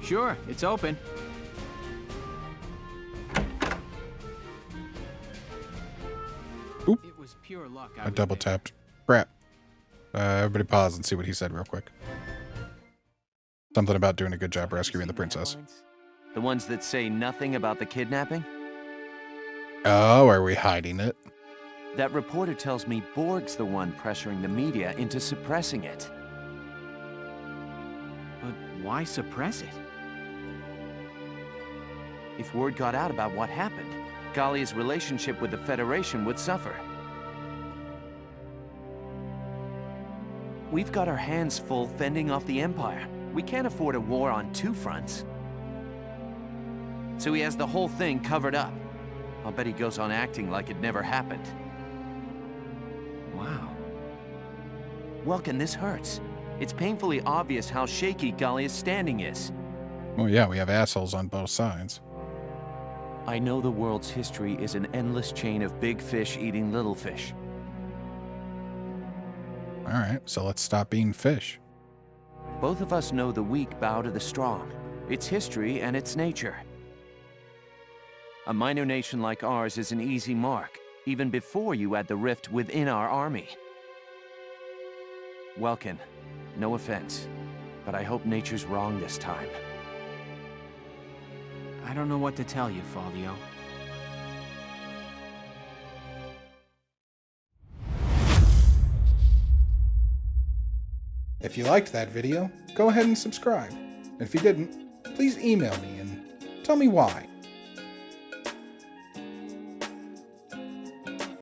Sure, it's open. Oop. It was pure luck. I double tapped. Crap. Everybody pause and see what he said real quick. Something about doing a good job rescuing the princess. The ones that say nothing about the kidnapping? Oh, are we hiding it? That reporter tells me Borg's the one pressuring the media into suppressing it. But why suppress it? If word got out about what happened, Gallia's relationship with the Federation would suffer. We've got our hands full fending off the Empire. We can't afford a war on two fronts. So he has the whole thing covered up. I'll bet he goes on acting like it never happened. Wow. Welkin, this hurts. It's painfully obvious how shaky Gallia's standing is. Well, yeah, we have assholes on both sides. I know the world's history is an endless chain of big fish eating little fish. Alright, so let's stop being fish. Both of us know the weak bow to the strong. It's history and it's nature. A minor nation like ours is an easy mark, even before you add the rift within our army. Welkin, no offense, but I hope nature's wrong this time. I don't know what to tell you, Faldio. If you liked that video, go ahead and subscribe. If you didn't, please email me and tell me why.